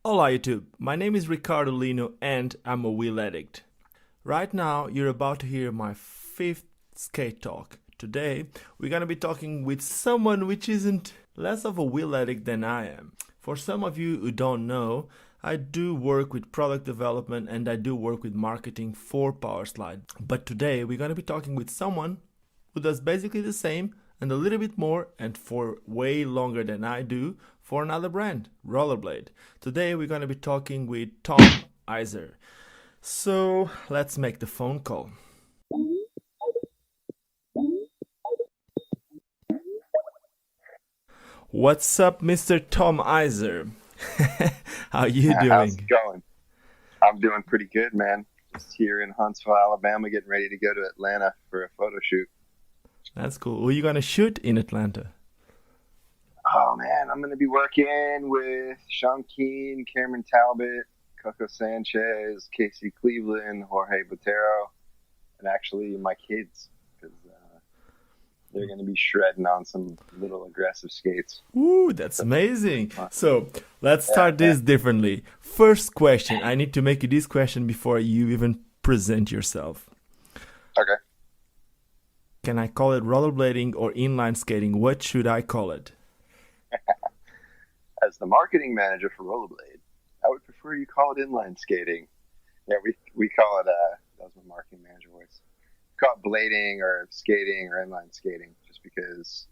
Hola YouTube, my name is Ricardo Lino and I'm a wheel addict. Right now you're about to hear my fifth skate talk. Today we're gonna be talking with someone which isn't less of a wheel addict than I am. For some of you who don't know, I do work with product development and I do work with marketing for Powerslide. But today we're gonna be talking with someone who does basically the same and a little bit more and for way longer than I do for another brand, Rollerblade. Today we're going to be talking with Tom Hyser. So let's make the phone call. What's up, Mr. Tom Hyser? How you How's it doing? going? I'm doing pretty good, man. Just here in Huntsville, Alabama, getting ready to go to Atlanta for a photo shoot. That's cool. Who are you going to shoot in Atlanta? Oh man, I'm going to be working with Sean Keen, Cameron Talbot, Coco Sanchez, Casey Cleveland, Jorge Botero, and actually my kids, because they're going to be shredding on some little aggressive skates. Ooh, that's So it's gonna be amazing. fun. So let's Yeah, start yeah. this differently. First question. I need to make you this question before you even present yourself. Okay. Can I call it rollerblading or inline skating? What should I call it? As the marketing manager for Rollerblade, I would prefer you call it inline skating. Yeah, we call it that was my marketing manager voice. Call it blading or skating or inline skating, just because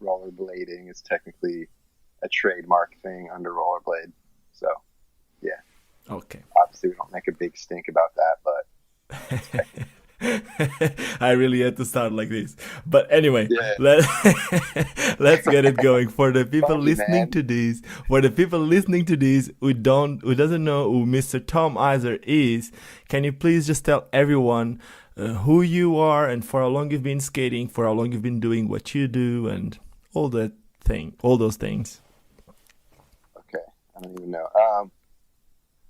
rollerblading is technically a trademark thing under rollerblade. So yeah, Okay. obviously we don't make a big stink about that, but it's technically I really had to start like this. But anyway, yeah. let's get it going. For the people Funny listening man. to this, for the people listening to this who doesn't know who Mr. Tom Iser is, can you please just tell everyone who you are and for how long you've been skating, for how long you've been doing what you do and all those things. Okay, I don't even know.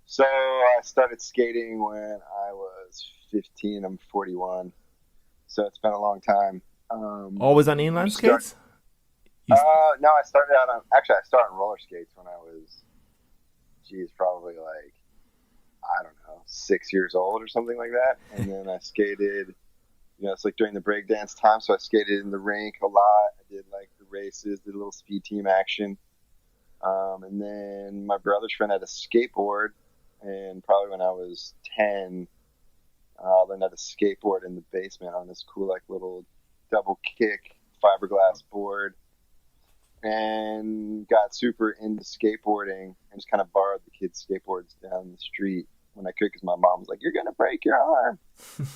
So I started skating when I was 15. I'm 41, so it's been a long time. Always on inline Start. skates? You, No, I started out on. Actually, I started on roller skates when I was, geez, probably like I don't know, 6 years old or something like that. And then I skated. It's like during the breakdance time, so I skated in the rink a lot. I did like the races, did a little speed team action. And then my brother's friend had a skateboard, and probably when I was 10, I learned how to skateboard in the basement on this cool like little double kick fiberglass board, and got super into skateboarding and just kind of borrowed the kids' skateboards down the street when I could because my mom was like, "You're gonna break your arm."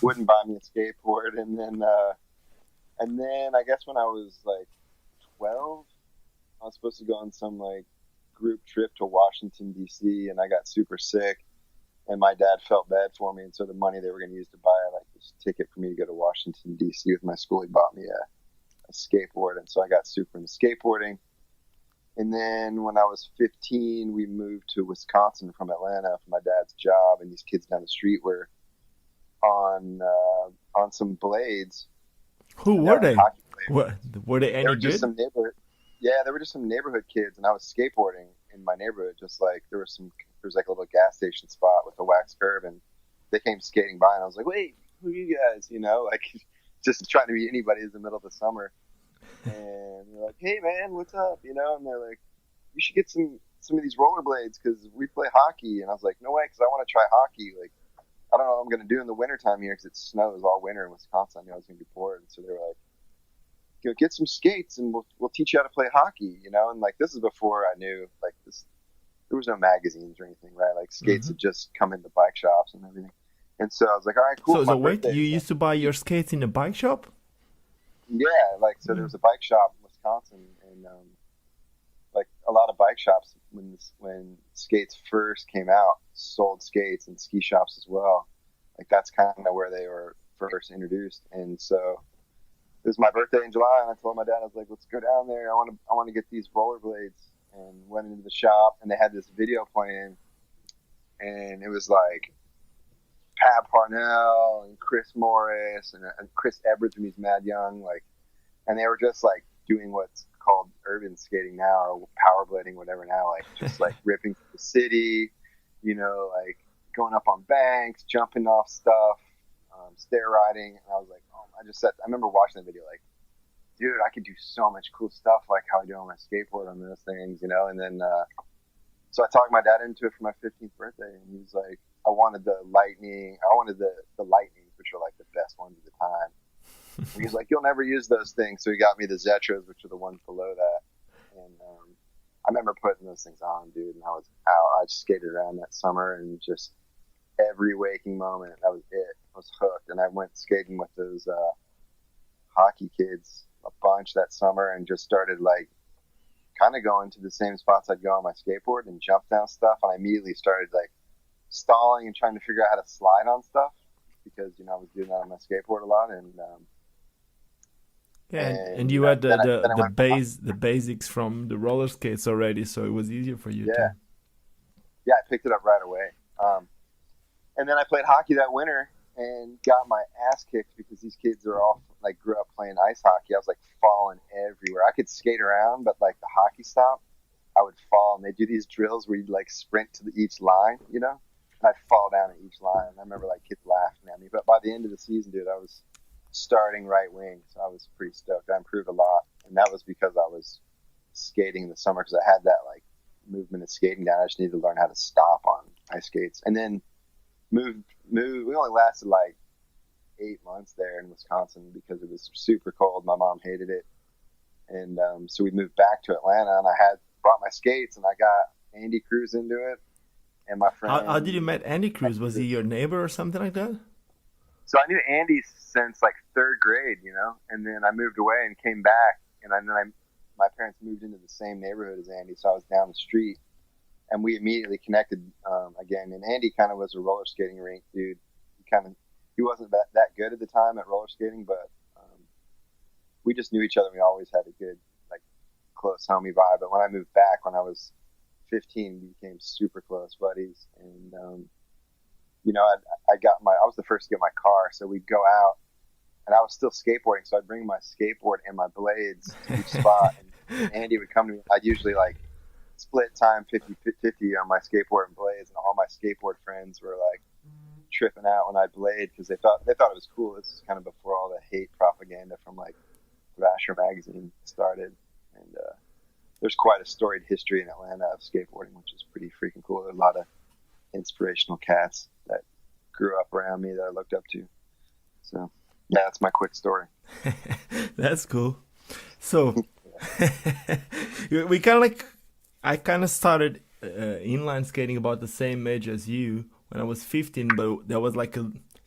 Wouldn't buy me a skateboard, and then I guess when I was like 12, I was supposed to go on some like group trip to Washington D.C. and I got super sick, and my dad felt bad for me, and so the money they were going to use to buy like this ticket for me to go to Washington D.C. with my school, he bought me a skateboard, and so I got super into skateboarding. And then when I was 15, we moved to Wisconsin from Atlanta for my dad's job, and these kids down the street were on some blades, who and they were were like they? hockey blades. Were, were they They any were just good? some neighborhood, yeah, they were just some neighborhood kids, and I was skateboarding in my neighborhood. Just like there was like a little gas station spot with a wax curb, and they came skating by, and I was like, "Wait, who are you guys?" Like just trying to be anybody in the middle of the summer. And they're like, "Hey, man, what's up?" And they're like, "You should get some of these rollerblades because we play hockey." And I was like, "No way, because I want to try hockey. Like, I don't know what I'm gonna do in the wintertime here because it snows all winter in Wisconsin. I knew I was gonna be bored." And so they were like, get some skates and we'll teach you how to play hockey. And like this is before I knew like this. There was no magazines or anything, right? Like skates Hmm. had just come into bike shops and everything. And so I was like, all right, cool. So, For my so wait, birthday, you used to buy your skates in a bike shop? yeah, like so there Mm. was a bike shop in Wisconsin, and like a lot of bike shops when skates first came out sold skates and ski shops as well. Like that's kind of where they were first introduced. And so it was my birthday in July, and I told my dad, I was like, let's go down there. I want to get these rollerblades, and went into the shop, and they had this video playing, and it was like Pat Parnell and Chris Morris and Chris Edwards when he's mad young, like, and they were just like doing what's called urban skating now, or powerblading, whatever now, like just like ripping through the city, you know, like going up on banks, jumping off stuff, stair riding. And I was like, oh, I remember watching the video like, dude, I could do so much cool stuff like how I do on my skateboard on those things, you know? And then, so I talked my dad into it for my 15th birthday, and he was like, I wanted the lightnings, which are like the best ones at the time. And he was like, you'll never use those things. So he got me the Zetros, which are the ones below that. And I remember putting those things on, dude, and I was out. I just skated around that summer, and just every waking moment, that was it. I was hooked. And I went skating with those hockey kids a bunch that summer, and just started like kind of going to the same spots I'd go on my skateboard and jump down stuff. And I immediately started like stalling and trying to figure out how to slide on stuff, because, you know, I was doing that on my skateboard a lot. And and you had the basics from the roller skates already, so it was easier for you too. Yeah, I picked it up right away. And then I played hockey that winter and got my ass kicked, because these kids are all like grew up playing ice hockey. I was like falling everywhere. I could skate around, but like the hockey stop, I would fall. And they do these drills where you like sprint to each line, you know? And I'd fall down at each line. And I remember like kids laughing at me. But by the end of the season, dude, I was starting right wing, so I was pretty stoked. I improved a lot, and that was because I was skating in the summer, because I had that like movement of skating down. I just needed to learn how to stop on ice skates. And then moved. We only lasted like 8 months there in Wisconsin, because it was super cold. My mom hated it, and so we moved back to Atlanta, and I had brought my skates, and I got Andy Cruz into it, and my friend. How did you met Andy Cruz? Was he your neighbor or something like that? So I knew Andy since like 3rd grade, you know, and then I moved away and came back, and then my parents moved into the same neighborhood as Andy, so I was down the street, and we immediately connected again. And Andy kind of was a roller skating rink dude. He wasn't that good at the time at roller skating, but we just knew each other. We always had a good, like, close homie vibe. But when I moved back when I was 15, we became super close buddies, and you know, I was the first to get my car, so we'd go out, and I was still skateboarding, so I'd bring my skateboard and my blades to each spot, and Andy would come to me. I'd usually like split time 50-50 on my skateboard and blades, and all my skateboard friends were like tripping out when I blade, because they thought it was cool. This is kind of before all the hate propaganda from like Thrasher magazine started, and there's quite a storied history in Atlanta of skateboarding, which is pretty freaking cool. There's a lot of inspirational cats that grew up around me that I looked up to. So yeah, that's my quick story. That's cool. So I kind of started inline skating about the same age as you when I was 15, but that was it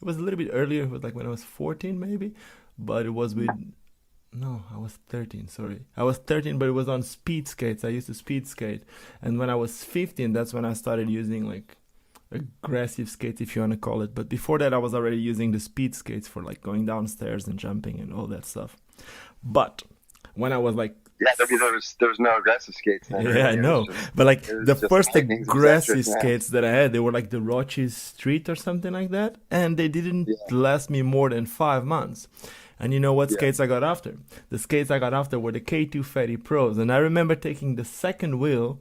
was a little bit earlier. It was like when I was 14 maybe, but it was I was 13, sorry. I was 13, but it was on speed skates. I used to speed skate. And when I was 15, that's when I started using like aggressive skates, if you want to call it. But before that, I was already using the speed skates for like going downstairs and jumping and all that stuff. But when I was like... Yeah, there was no aggressive skates then. Yeah, I know. But like the first aggressive skates that I had, they were like the Roches Street or something like that. And they didn't last me more than 5 months. And you know what skates I got after? The skates I got after were the K2 Fatty Pros. And I remember taking the second wheel,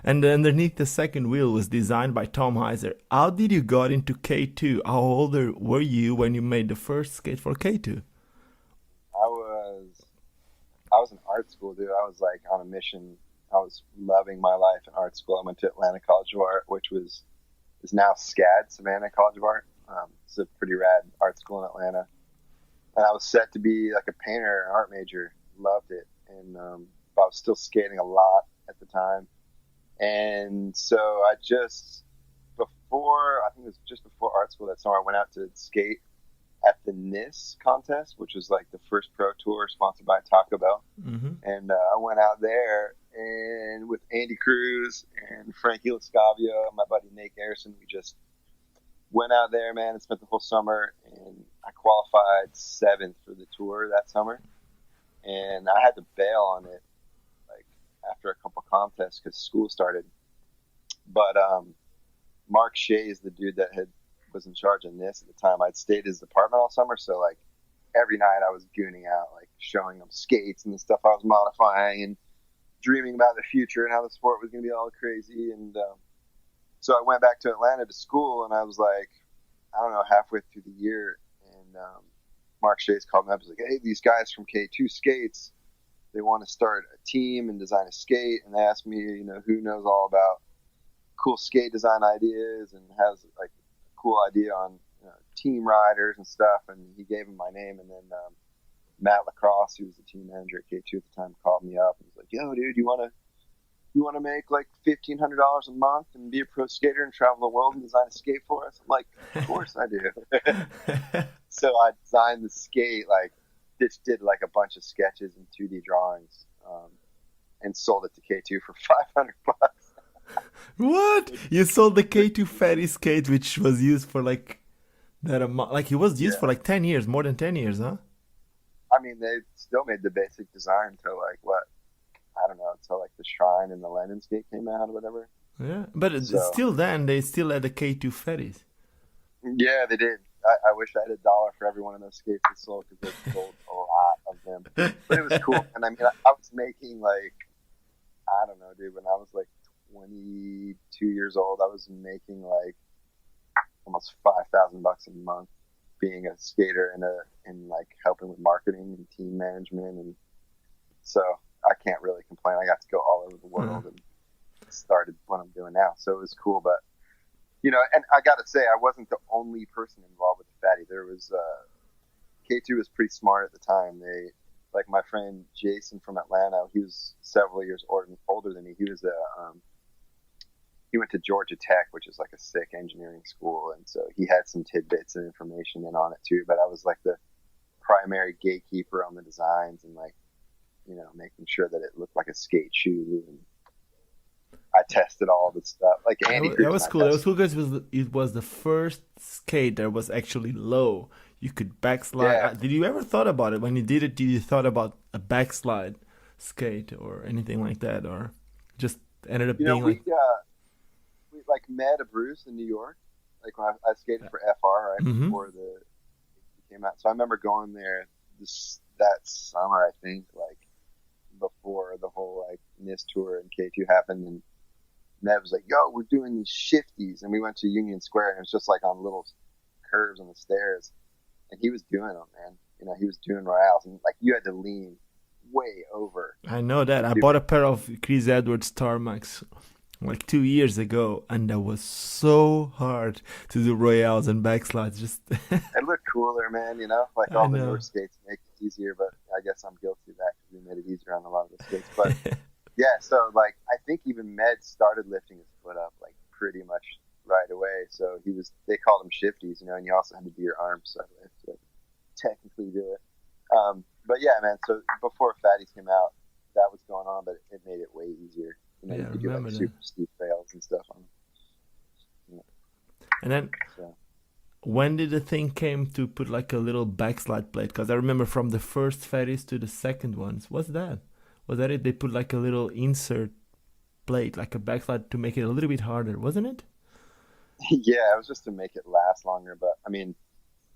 and underneath the second wheel was designed by Tom Hyser. How did you got into K2? How old were you when you made the first skate for K2? I was in art school, dude. I was like on a mission. I was loving my life in art school. I went to Atlanta College of Art, which is now SCAD, Savannah College of Art. It's a pretty rad art school in Atlanta. And I was set to be like a painter, an art major. Loved it. And but I was still skating a lot at the time. And so I think it was just before art school that summer, I went out to skate at the NIS contest, which was like the first pro tour sponsored by Taco Bell. Mm-hmm. And I went out there, and with Andy Cruz and Frankie Lascavio and my buddy Nate Garrison, we just went out there, man, and spent the whole summer. And I qualified 7th for the tour that summer, and I had to bail on it like after a couple contests because school started. But Mark Shea is the dude that was in charge of this at the time. I'd stayed at his apartment all summer, so like every night I was gooning out, like showing him skates and the stuff I was modifying, and dreaming about the future and how the sport was going to be all crazy. And so I went back to Atlanta to school, and I was like, I don't know, halfway through the year, and Mark Shays called me up. He's like, hey, these guys from K2 Skates, they want to start a team and design a skate. And they asked me, you know, who knows all about cool skate design ideas and has like a cool idea on team riders and stuff. And he gave him my name. And then Matt Lacrosse, who was the team manager at K2 at the time, called me up and was like, yo, dude, you want to make like $1,500 a month and be a pro skater and travel the world and design a skate for us? I'm like, of course I do. So I designed the skate, like just did like a bunch of sketches and 2D drawings, and sold it to K2 for $500. What? You sold the K2 fatty skate, which was used for like that amount, like it was used for like 10 years, more than 10 years, huh? I mean, they still made the basic design till like what? I don't know, until like the Shrine and the Lennon skate came out or whatever. Yeah, but still then, they still had the K2 fatties. Yeah, they did. I wish I had $1 for every one of those skates they sold, because they sold a lot of them. But it was cool. And I mean, I was making like, I don't know, dude, when I was like 22 years old, I was making like almost $5,000 a month being a skater and like helping with marketing and team management. And so I can't really complain. I got to go all over the world and started what I'm doing now. So it was cool. But, you know, and I got to say, I wasn't the only person involved with the fatty. There was, K2 was pretty smart at the time. They, like my friend Jason from Atlanta, he was several years older than me. He was he went to Georgia Tech, which is like a sick engineering school. And so he had some tidbits and information in on it too. But I was like the primary gatekeeper on the designs and like, you know, making sure that it looked like a skate shoe. And I tested all the stuff. Like Andy, that was cool. That was cool because it was the first skate that was actually low. You could backslide. Yeah. Did you ever thought about it when you did it? Did you thought about a backslide skate or anything like that, or just ended up being like? We like met a Bruce in New York. Like when I skated for FR right before it came out. So I remember going there that summer, I think, like before the whole like NIST tour and K2 happened, and Ned was like, yo, we're doing these shifties, and we went to Union Square, and it was just like on little curves on the stairs, and he was doing them, man. You know, he was doing royales, and like you had to lean way over. I know that. I bought a pair of Chris Edwards Tarmacs like 2 years ago, and that was so hard to do royales and backslides. Just it looked cooler, man. You know, like all the newer skates make it easier, but I guess I'm guilty of that because we made it easier on a lot of the skates. But yeah, so like I think even Med started lifting his foot up like pretty much right away. So they called them shifties, you know, and you also had to do your arms so to technically do it. But yeah, man. So before Fatties came out, that was going on, but it made it way easier. You know, you could do like super steep fails and stuff on them. Yeah. And then, when did the thing came to put like a little backslide plate? Because I remember from the first Fatties to the second ones. What's that? Was that it? They put like a little insert plate, like a backslide, to make it a little bit harder, wasn't it? Yeah, it was just to make it last longer. But I mean,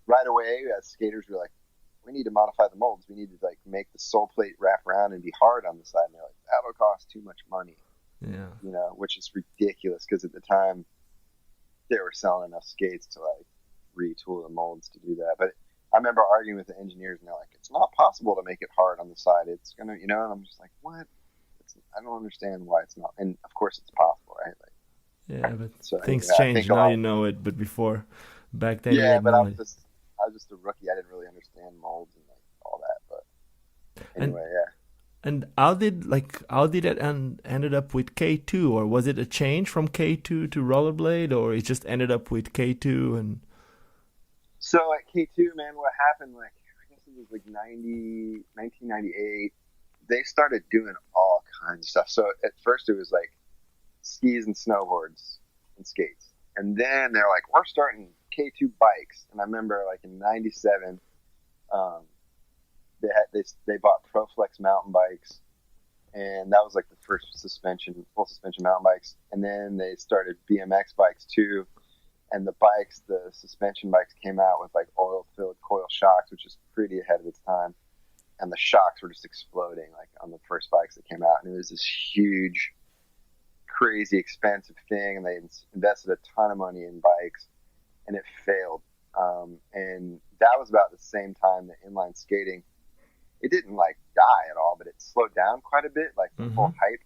right away, as skaters, we were like, we need to modify the molds. We need to like make the sole plate wrap around and be hard on the side. And they're like, that'll cost too much money. Yeah. You know, which is ridiculous because at the time they were selling enough skates to like retool the molds to do that. But I remember arguing with the engineers, and they're like, it's not possible to make it hard on the side. It's gonna, you know, and I'm just like, what? I don't understand why it's not. And of course it's possible, right? Like, yeah, but things change now. You know it, but before, back then, yeah. But I was just a rookie. I didn't really understand molds and like all that. But anyway, yeah. And how did it ended up with K2, or was it a change from K2 to Rollerblade, or it just ended up with K2? And so at K2, man, what happened? Like I guess it was like 1998. They started doing all kinds of stuff. So at first it was like skis and snowboards and skates, and then they're like, we're starting K2 bikes. And I remember like in '97. They bought ProFlex mountain bikes, and that was like the first full suspension mountain bikes. And then they started BMX bikes too, and the suspension bikes came out with like oil-filled coil shocks, which is pretty ahead of its time. and the shocks were just exploding like on the first bikes that came out, and it was this huge, crazy expensive thing, and they invested a ton of money in bikes, and it failed. And that was about the same time that inline skating, it didn't like die at all, but it slowed down quite a bit. Like the whole hype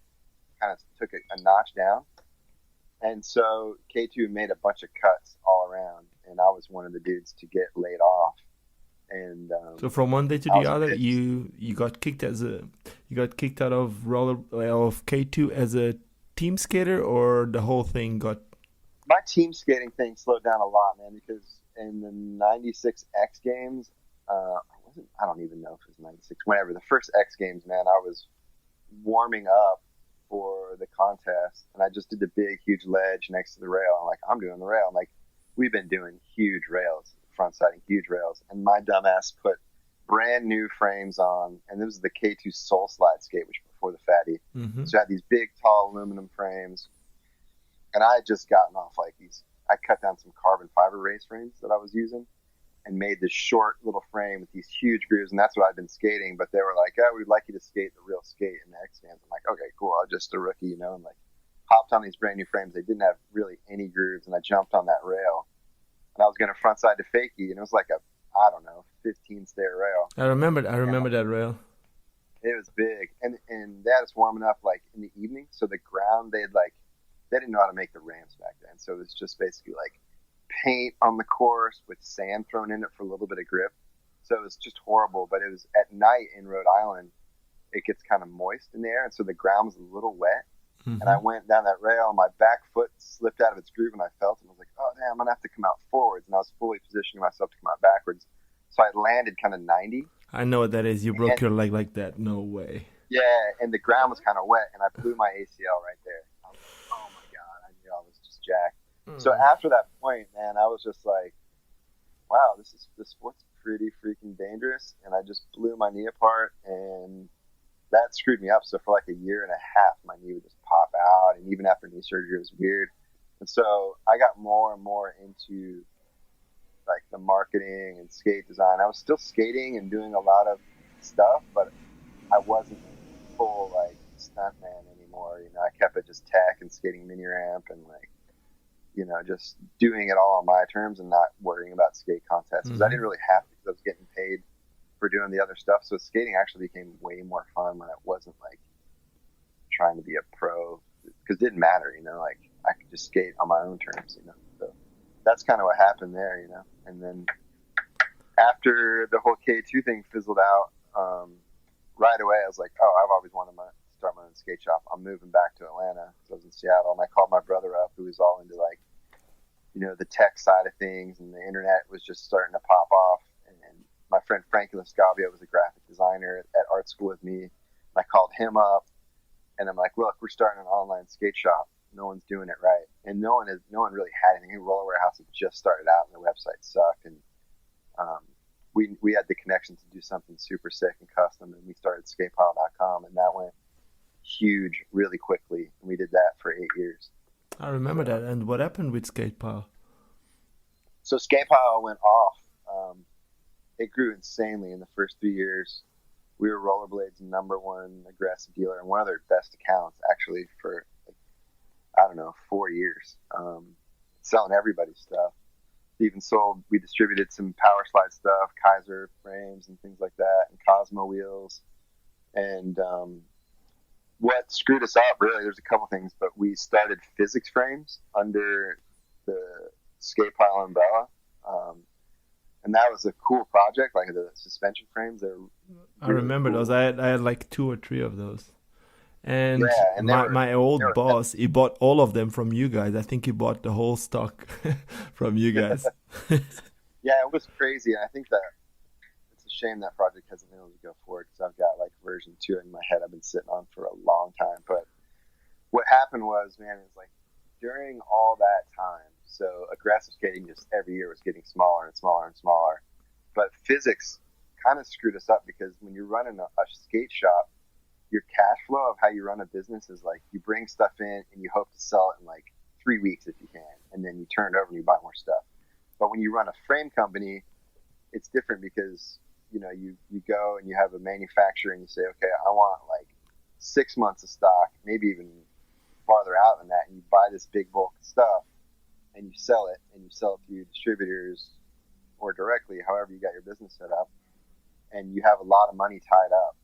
kind of took a notch down. And so K2 made a bunch of cuts all around, and I was one of the dudes to get laid off. And so from one day to the other, you got kicked out of K2 as a team skater, or the whole thing got. My team skating thing slowed down a lot, man, because in the 96 X Games, I don't even know if it was 96, whenever, the first X Games, man, I was warming up for the contest, and I just did the big, huge ledge next to the rail. I'm like, I'm doing the rail. I'm like, we've been doing huge rails, front-siding huge rails, and my dumbass put brand new frames on, and this was the K2 Soul Slide skate, which was before the Fatty. So I had these big, tall aluminum frames, and I had just gotten off like these. I cut down some carbon fiber race frames that I was using and made this short little frame with these huge grooves, and that's what I'd been skating. But they were like, "Oh, we'd like you to skate the real skate in the X Games." I'm like, "Okay, cool. I'm just a rookie, you know." And like, hopped on these brand new frames. They didn't have really any grooves, and I jumped on that rail, and I was going to frontside to fakie, and it was like a, I don't know, 15 stair rail. I remember that rail. It was big, and they had us warming up like in the evening. So the ground, they didn't know how to make the ramps back then, so it was just basically like paint on the course with sand thrown in it for a little bit of grip. So it was just horrible. But it was at night in Rhode Island, it gets kind of moist in there, and so the ground was a little wet. And I went down that rail, and my back foot slipped out of its groove, and I felt it. I was like, oh, damn, I'm going to have to come out forwards. And I was fully positioning myself to come out backwards. So I landed kind of 90. I know what that is. You broke your leg like that. No way. Yeah, and the ground was kind of wet, and I blew my ACL right there. I was like, oh, my God. I knew I was just jacked. So after that point, man, I was just like, wow, this sport's pretty freaking dangerous. And I just blew my knee apart, and that screwed me up. So for like a year and a half, my knee would just pop out. And even after knee surgery, it was weird. And so I got more and more into like the marketing and skate design. I was still skating and doing a lot of stuff, but I wasn't full like stuntman anymore. You know, I kept it just tech and skating mini ramp and like, you know, just doing it all on my terms and not worrying about skate contests because I didn't really have to, because I was getting paid for doing the other stuff. So skating actually became way more fun when it wasn't like trying to be a pro, because it didn't matter, you know, like I could just skate on my own terms, you know. So that's kind of what happened there, you know. And then after the whole K2 thing fizzled out, right away I was like, oh, I've always wanted to start my own skate shop. I'm moving back to Atlanta. So I was in Seattle, and I called my brother up, who was all into like, you know, the tech side of things, and the internet was just starting to pop off. And my friend Frankie Lascavio was a graphic designer at art school with me. I called him up, and I'm like, look, we're starting an online skate shop. No one's doing it right, and no one really had anything. Roller Warehouse had just started out, and their website sucked. And we had the connection to do something super sick and custom, and we started Skatepile.com, and that went huge really quickly. And we did that for 8 years. I remember that. And what happened with Skatepile? So Skatepile went off. It grew insanely in the first 3 years. We were Rollerblade's #1 aggressive dealer and one of their best accounts, actually, for, like, I don't know, 4 years. Selling everybody's stuff. We distributed some power slide stuff, Hyser frames and things like that, and Cosmo wheels. And what screwed us up, really, there's a couple things, but we started Fiziks frames under the Skatepile umbrella. And that was a cool project, like the suspension frames. I remember those. I had like 2 or 3 of those. And, my old boss, he bought all of them from you guys. I think he bought the whole stock from you guys. Yeah, it was crazy. And I think that it's a shame that project hasn't been able to go forward, because I've got like version 2 in my head I've been sitting on for a long time. But what happened was, man, it was like during all that time, so aggressive skating just every year was getting smaller and smaller and smaller. But Fiziks kind of screwed us up, because when you're running a skate shop, your cash flow of how you run a business is like you bring stuff in and you hope to sell it in like 3 weeks if you can, and then you turn it over and you buy more stuff. But when you run a frame company, it's different, because you go and you have a manufacturer and you say, okay, I want like 6 months of stock, maybe even farther out than that, and you buy this big bulk of stuff and you sell it to your distributors or directly, however you got your business set up, and you have a lot of money tied up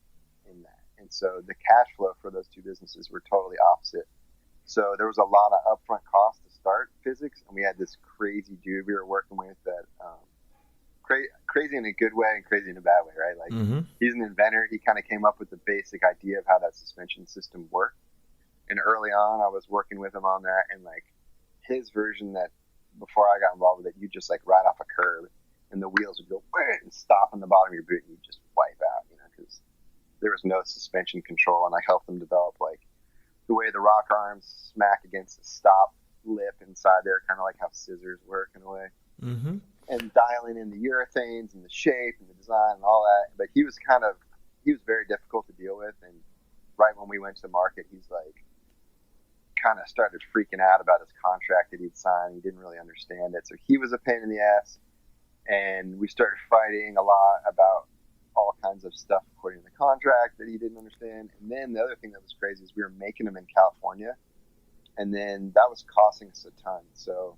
in that. And so the cash flow for those two businesses were totally opposite. So there was a lot of upfront cost to start Fiziks, and we had this crazy dude we were working with that crazy in a good way and crazy in a bad way, right? Like he's an inventor. He kind of came up with the basic idea of how that suspension system worked. And early on, I was working with him on that, and like his version that before I got involved with it, you just like ride off a curb and the wheels would go and stop on the bottom of your boot and you just wipe out, because there was no suspension control. And I helped them develop like the way the rock arms smack against the stop lip inside there, kind of like how scissors work in a way. And dialing in the urethanes and the shape and the design and all that. But he was very difficult to deal with. And right when we went to the market, he's like, kind of started freaking out about his contract that he'd signed. He didn't really understand it. So he was a pain in the ass. And we started fighting a lot about all kinds of stuff according to the contract that he didn't understand. And then the other thing that was crazy is we were making them in California. And then that was costing us a ton. So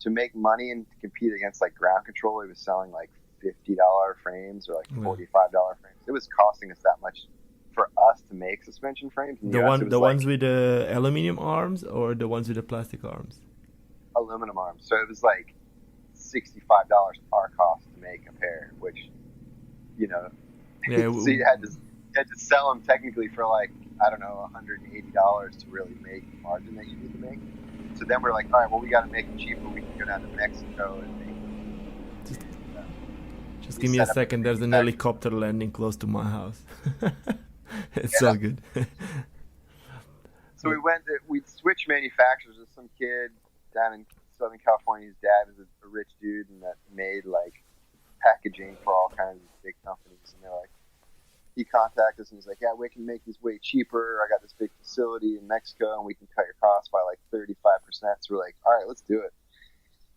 to make money and to compete against like ground control, he was selling like $50 frames or like $45 frames. It was costing us that much for us to make suspension frames. The ones with the aluminum arms or the ones with the plastic arms? Aluminum arms. So it was like $65 our cost to make a pair, which, so you had to sell them technically for like, I don't know, $180 to really make the margin that you need to make. So then we're like, all right, well, we got to make them cheaper. We can go down to Mexico and make them. Just give me a second. There's an helicopter landing close to my house. It's so good. So we switched manufacturers with some kid down in Southern California. His dad was a rich dude and that made like packaging for all kinds of big companies. And they're like, he contacted us and he's like, yeah, we can make these way cheaper. I got this big facility in Mexico and we can cut your costs by like 35%. So we're like, all right, let's do it.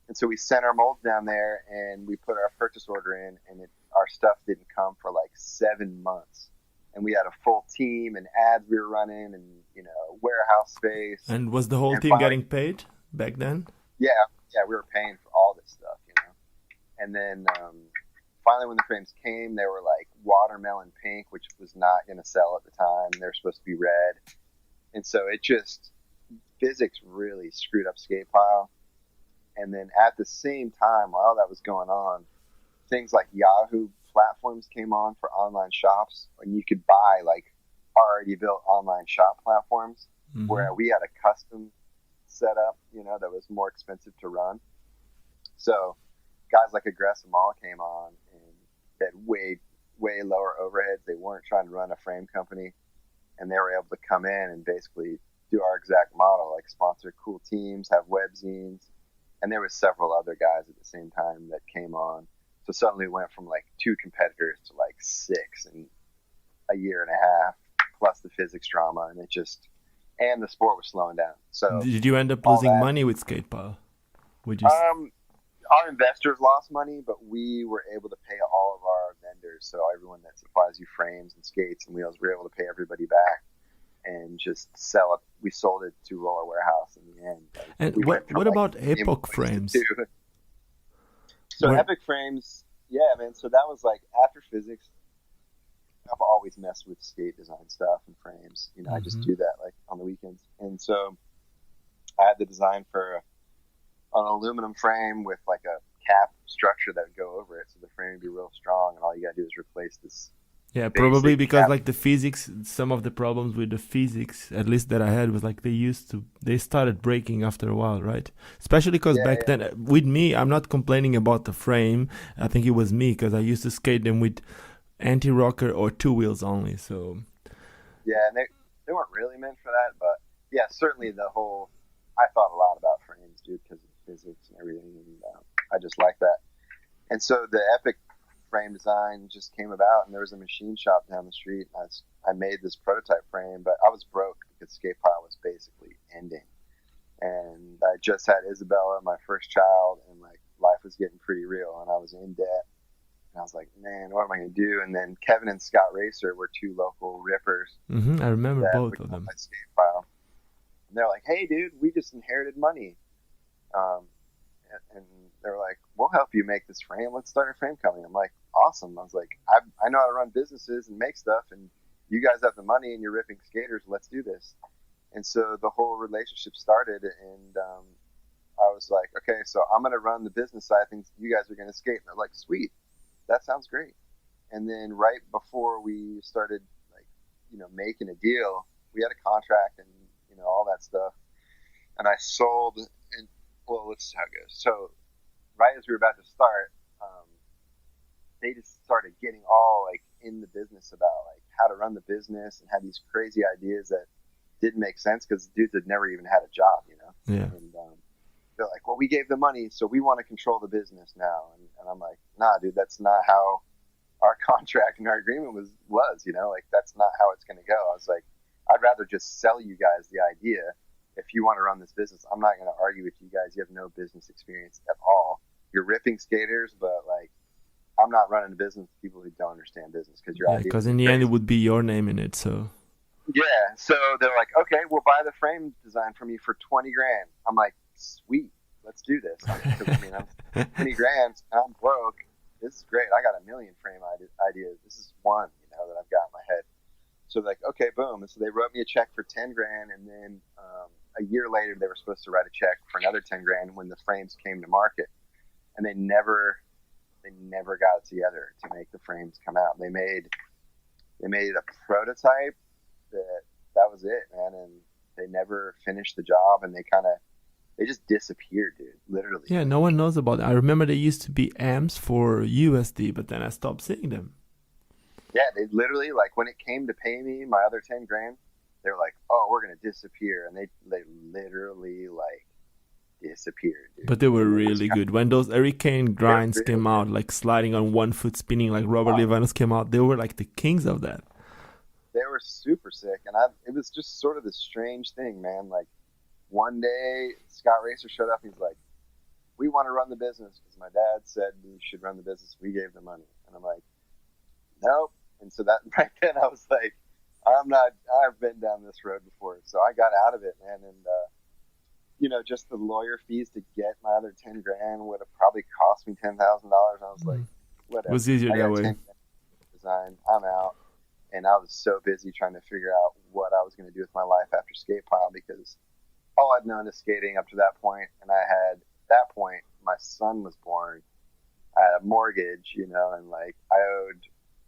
And so we sent our molds down there and we put our purchase order in, and our stuff didn't come for like 7 months. And we had a full team and ads we were running and, warehouse space. And was the whole team getting paid back then? Yeah, we were paying for all this stuff, And then finally when the frames came, they were like watermelon pink, which was not going to sell at the time. They were supposed to be red. And so Fiziks really screwed up Skatepile. And then at the same time, while that was going on, things like Yahoo platforms came on for online shops, and you could buy like already built online shop platforms where we had a custom setup, that was more expensive to run. So guys like Aggressive Mall came on and they had way, way lower overheads. They weren't trying to run a frame company, and they were able to come in and basically do our exact model, like sponsor cool teams, have webzines. And there was several other guys at the same time that came on. So suddenly we went from like 2 competitors to like 6 in a year and a half, plus the Fiziks drama, and the sport was slowing down. So did you end up losing money with Skatepile? Our investors lost money, but we were able to pay all of our vendors. So everyone that supplies you frames and skates and wheels, we were able to pay everybody back and just sell it. We sold it to Roller Warehouse in the end. And what about Epoch frames? So Epoch frames, yeah, man. So that was like after Fiziks. I've always messed with skate design stuff and frames. I just do that like on the weekends. And so I had the design for an aluminum frame with like a cap structure that would go over it, so the frame would be real strong, and all you gotta do is replace this. Yeah, probably because cap. Like the Fiziks, some of the problems with the Fiziks, at least that I had, was like they started breaking after a while, right? Especially because back then, with me, I'm not complaining about the frame. I think it was me because I used to skate them with anti-rocker or 2 wheels only. So yeah, and they weren't really meant for that, but yeah, certainly I thought a lot about frames, dude, because of Fiziks and everything, and I just like that. And so the Epoch frame design just came about, and there was a machine shop down the street. And I made this prototype frame, but I was broke because Skatepile was basically ending, and I just had Isabella, my first child, and like life was getting pretty real, and I was in debt. I was like, man, what am I going to do? And then Kevin and Scott Racer were two local rippers I remember that both would of come them. by Skatepile. And they're like, hey, dude, we just inherited money. And they were like, we'll help you make this frame. Let's start a frame company. I'm like, awesome. I was like, I know how to run businesses and make stuff, and you guys have the money and you're ripping skaters. Let's do this. And so the whole relationship started, and I was like, okay, so I'm going to run the business side of things. You guys are going to skate. And they're like, sweet. That sounds great. And then right before we started, like, making a deal, we had a contract and, all that stuff. And I sold, and well, let's see how it goes. So right as we were about to start, they just started getting all like in the business about like how to run the business and had these crazy ideas that didn't make sense because dudes had never even had a job, Yeah. And they're like, well, we gave the money, so we want to control the business now. And I'm like, nah, dude, that's not how our contract and our agreement was, like that's not how it's going to go. I was like, I'd rather just sell you guys the idea. If you want to run this business, I'm not going to argue with you guys. You have no business experience at all. You're ripping skaters, but like, I'm not running a business with people who don't understand business because your idea. Because in the end, it would be your name in it. So. Yeah. So they're like, okay, we'll buy the frame design from you for $20,000. I'm like, sweet, let's do this. I'm 20 grand. I'm broke. This is great. I got a million frame ideas. This is one, that I've got in my head. So they're like, okay, boom. And so they wrote me a check for $10,000, and then a year later they were supposed to write a check for another $10,000 when the frames came to market, and they never got it together to make the frames come out. They made a prototype that was it, man, and they never finished the job, and they just disappeared, dude, literally. Yeah, no one knows about it. I remember they used to be amps for USD, but then I stopped seeing them. Yeah, they literally, like, when it came to pay me my other $10,000, they were like, oh, we're going to disappear. And they literally, like, disappeared, dude. But they were really good. When those hurricane grinds came out, like sliding on one foot, spinning like Robert Levinos came out, they were like the kings of that. They were super sick. And it was just sort of this strange thing, man. Like, one day, Scott Racer showed up and he's like, we want to run the business because my dad said we should run the business. We gave the money. And I'm like, nope. And so that right then I was like, I've been down this road before. So I got out of it, man. And, just the lawyer fees to get my other $10,000 would have probably cost me $10,000. I was like, whatever. It was easier that way. Design, I'm out. And I was so busy trying to figure out what I was going to do with my life after Skatepile because all I'd known is skating up to that point. And at that point, my son was born. I had a mortgage, and like I owed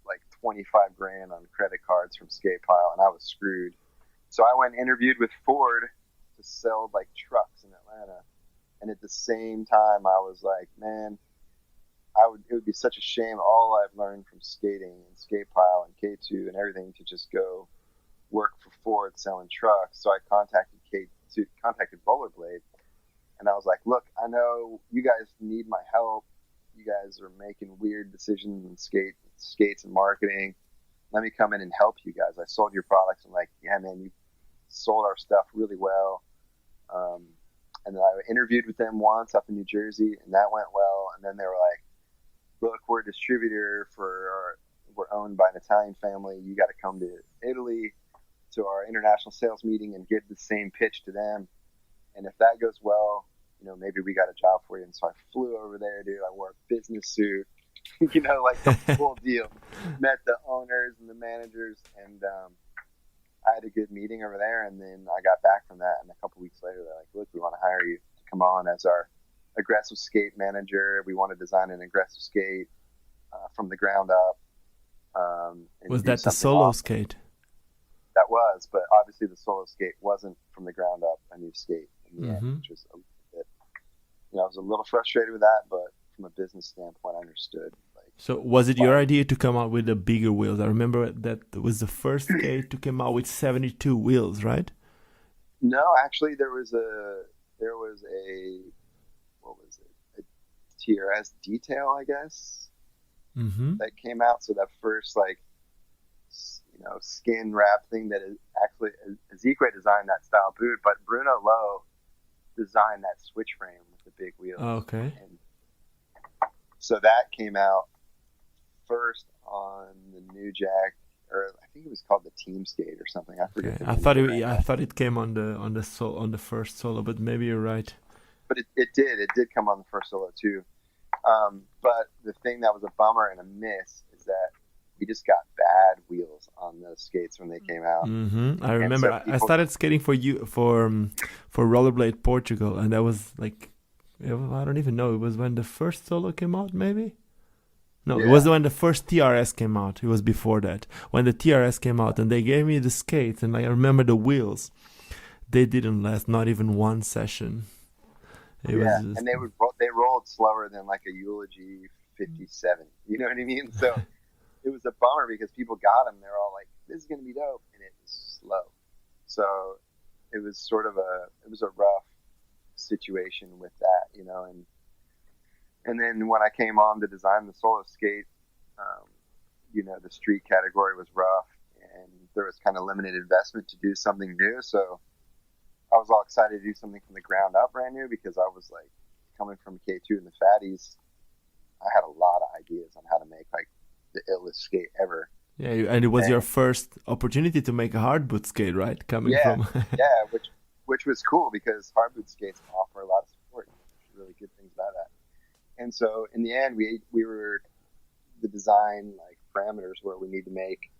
like $25,000 on credit cards from Skatepile, and I was screwed. So I went and interviewed with Ford to sell like trucks in Atlanta. And at the same time, I was like, man, it would be such a shame all I've learned from skating and Skatepile and K2 and everything to just go work for Ford selling trucks. So I contacted Rollerblade, and I was like, look, I know you guys need my help. You guys are making weird decisions in skates and marketing. Let me come in and help you guys. I sold your products. I'm like, yeah, man, you sold our stuff really well. And then I interviewed with them once up in New Jersey, and that went well. And then they were like, look, we're a distributor we're owned by an Italian family. You got to come to Italy to our international sales meeting and give the same pitch to them. And if that goes well, maybe we got a job for you. And so I flew over there, dude. I wore a business suit, like the full deal. Met the owners and the managers, and I had a good meeting over there. And then I got back from that, and a couple weeks later, they're like, look, we want to hire you to come on as our aggressive skate manager. We want to design an aggressive skate from the ground up. Was that the solo skate? That was, but obviously the solo skate wasn't from the ground up a new skate in the end, which was a bit, I was a little frustrated with that, but from a business standpoint, I understood. So was it your idea to come out with the bigger wheels? I remember that was the first skate to come out with 72 wheels, right? No, actually there was a what was it? A TRS detail, I guess, that came out. So that first skin wrap thing that is actually Ezekiel designed that style boot, but Bruno Lowe designed that switch frame with the big wheels. Okay. And so that came out, first on the New Jack, or I think it was called the Team Skate or something. I forget. Okay. The I name thought of it, the yeah, I brand. thought it came on the first solo, but maybe you're right. But it did come on the first solo too. But the thing that was a bummer and a miss is that we just got bad wheels on those skates when they came out. I And remember so I people, started skating for Rollerblade Portugal, and that was like, I don't even know. It was when the first solo came out, maybe. No, it was yeah, when the first TRS came out. It was before that. When the TRS came out, and they gave me the skates, and I remember the wheels. They didn't last, not even one session. It was yeah, just, and they rolled slower than like a Eulogy 57. You know what I mean? So it was a bummer because people got them. They're all like, "This is gonna be dope," and it was slow. So it was sort of a rough situation with that, and then when I came on to design the solo skate, um, the street category was rough, and there was kind of limited investment to do something new. So I was all excited to do something from the ground up, brand new, because I was like coming from K2 and the Fatties. I had a lot of ideas on how to make like the illest skate ever. yeah, and it was your And first opportunity to make a hard boot skate, right? Coming yeah, from, yeah, which was cool because hard boot skates offer a lot of support. There's really good things about that. And so in the end, we were the design like parameters where we need to make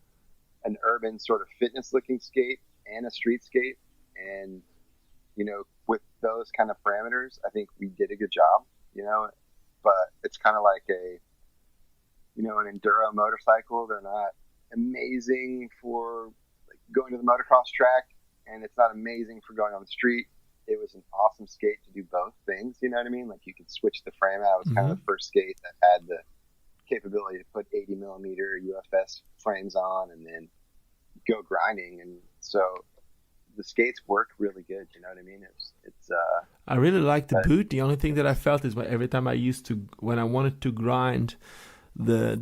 an urban sort of fitness looking skate and a street skate. And, with those kind of parameters, I think we did a good job, but it's kind of like an enduro motorcycle. They're not amazing for like going to the motocross track, and it's not amazing for going on the street. It was an awesome skate to do both things. You know what I mean? Like you could switch the frame out. It was kind of the first skate that had the capability to put 80 millimeter UFS frames on and then go grinding. And so the skates work really good. You know what I mean? I really like the boot. The only thing that I felt is every time when I wanted to grind, the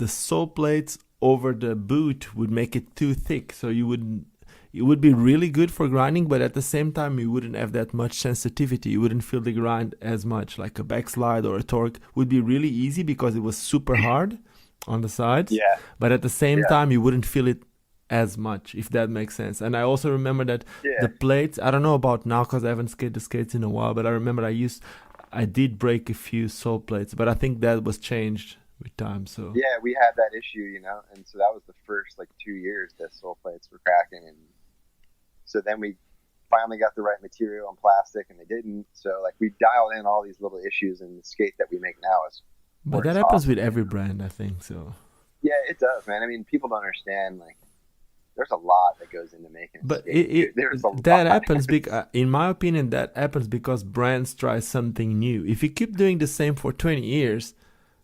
sole plates over the boot would make it too thick. So it would be really good for grinding, but at the same time, you wouldn't have that much sensitivity. You wouldn't feel the grind as much. Like a backslide or a torque would be really easy because it was super hard on the sides. yeah, But at the same yeah, time, you wouldn't feel it as much, if that makes sense. And I also remember that yeah. the plates, I don't know about now because I haven't skated the skates in a while, but I remember I did break a few sole plates, but I think that was changed with time. So Yeah, we had that issue, and so that was the first like 2 years that sole plates were cracking, and so then we finally got the right material and plastic, and they didn't. So like we dialed in all these little issues, and the skate that we make now but that works happens awesome. with every brand, I think. So Yeah, it does, man. I mean, people don't understand like there's a lot that goes into making a but skate. There's a that lot. happens because, in my opinion, that happens because brands try something new. If you keep doing the same for 20 years,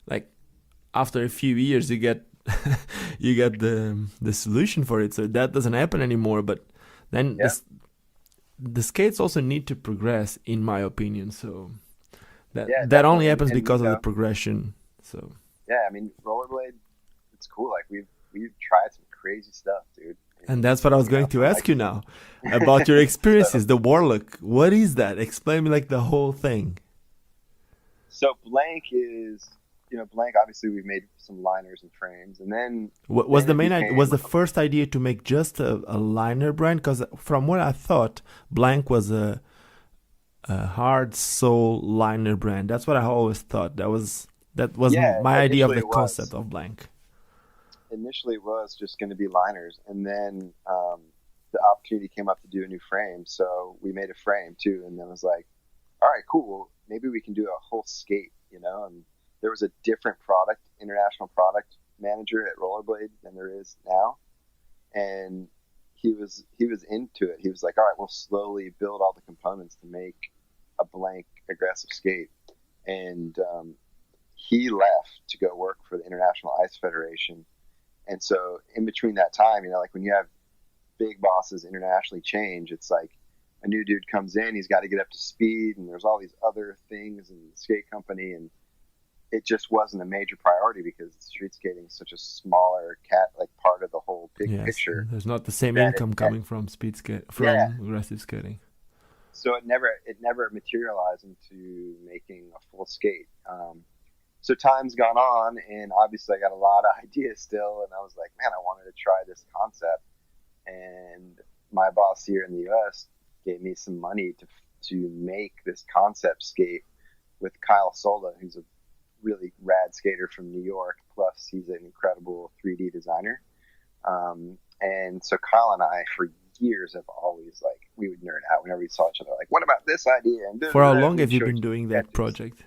like after a few years, you get you get the solution for it. So that doesn't happen anymore. But then Yeah, the skates also need to progress, in my opinion. So yeah, that only definitely. happens And because of the progression. So yeah, I mean, rollerblade, it's cool. Like we've tried some crazy stuff, dude. and that's what I was going to From ask like you now about your so experiences. The Warlock, what is that? Explain me like the whole thing. So blank is, blank. Obviously, we've made some liners and frames, and then What was then the it main idea? Was became the first idea to make just a liner brand? Because from what I thought, Blank was a hard sole liner brand. That's what I always thought. That was yeah. my idea of the concept of Blank. Initially it was just going to be liners, and then the opportunity came up to do a new frame, so we made a frame too, and then was like, all right, cool. Well, maybe we can do a whole skate, And there was a different international product manager at Rollerblade than there is now, and he was into it. He was like, all right, we'll slowly build all the components to make a blank aggressive skate. And he left to go work for the International Ice Federation. And so in between that time, like when you have big bosses internationally change, it's like a new dude comes in, he's got to get up to speed, and there's all these other things in the skate company, and it just wasn't a major priority because street skating is such a smaller part of the whole big picture. There's not the same that income coming from yeah. aggressive skating. So it never materialized into making a full skate. So time's gone on, and obviously I got a lot of ideas still, and I was like, man, I wanted to try this concept. And my boss here in the U.S. gave me some money to make this concept skate with Kyle Sola, who's a really rad skater from New York. Plus, he's an incredible 3D designer. And so Kyle and I, for years, have always, like, we would nerd out whenever we saw each other. Like, what about this idea? And for how long have you been doing that project?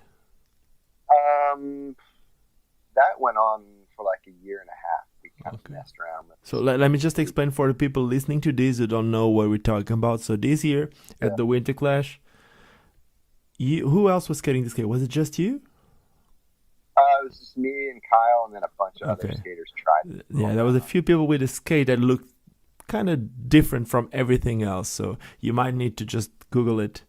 That went on for like a year and a half. We kind of messed around with. So let me just explain for the people listening to this who don't know what we're talking about. So this year at the Winter Clash, who else was skating this skate? Was it just you? It was just me and Kyle, and then a bunch of other skaters tried it. Yeah, there was a few people with a skate that looked kind of different from everything else. So you might need to just Google it,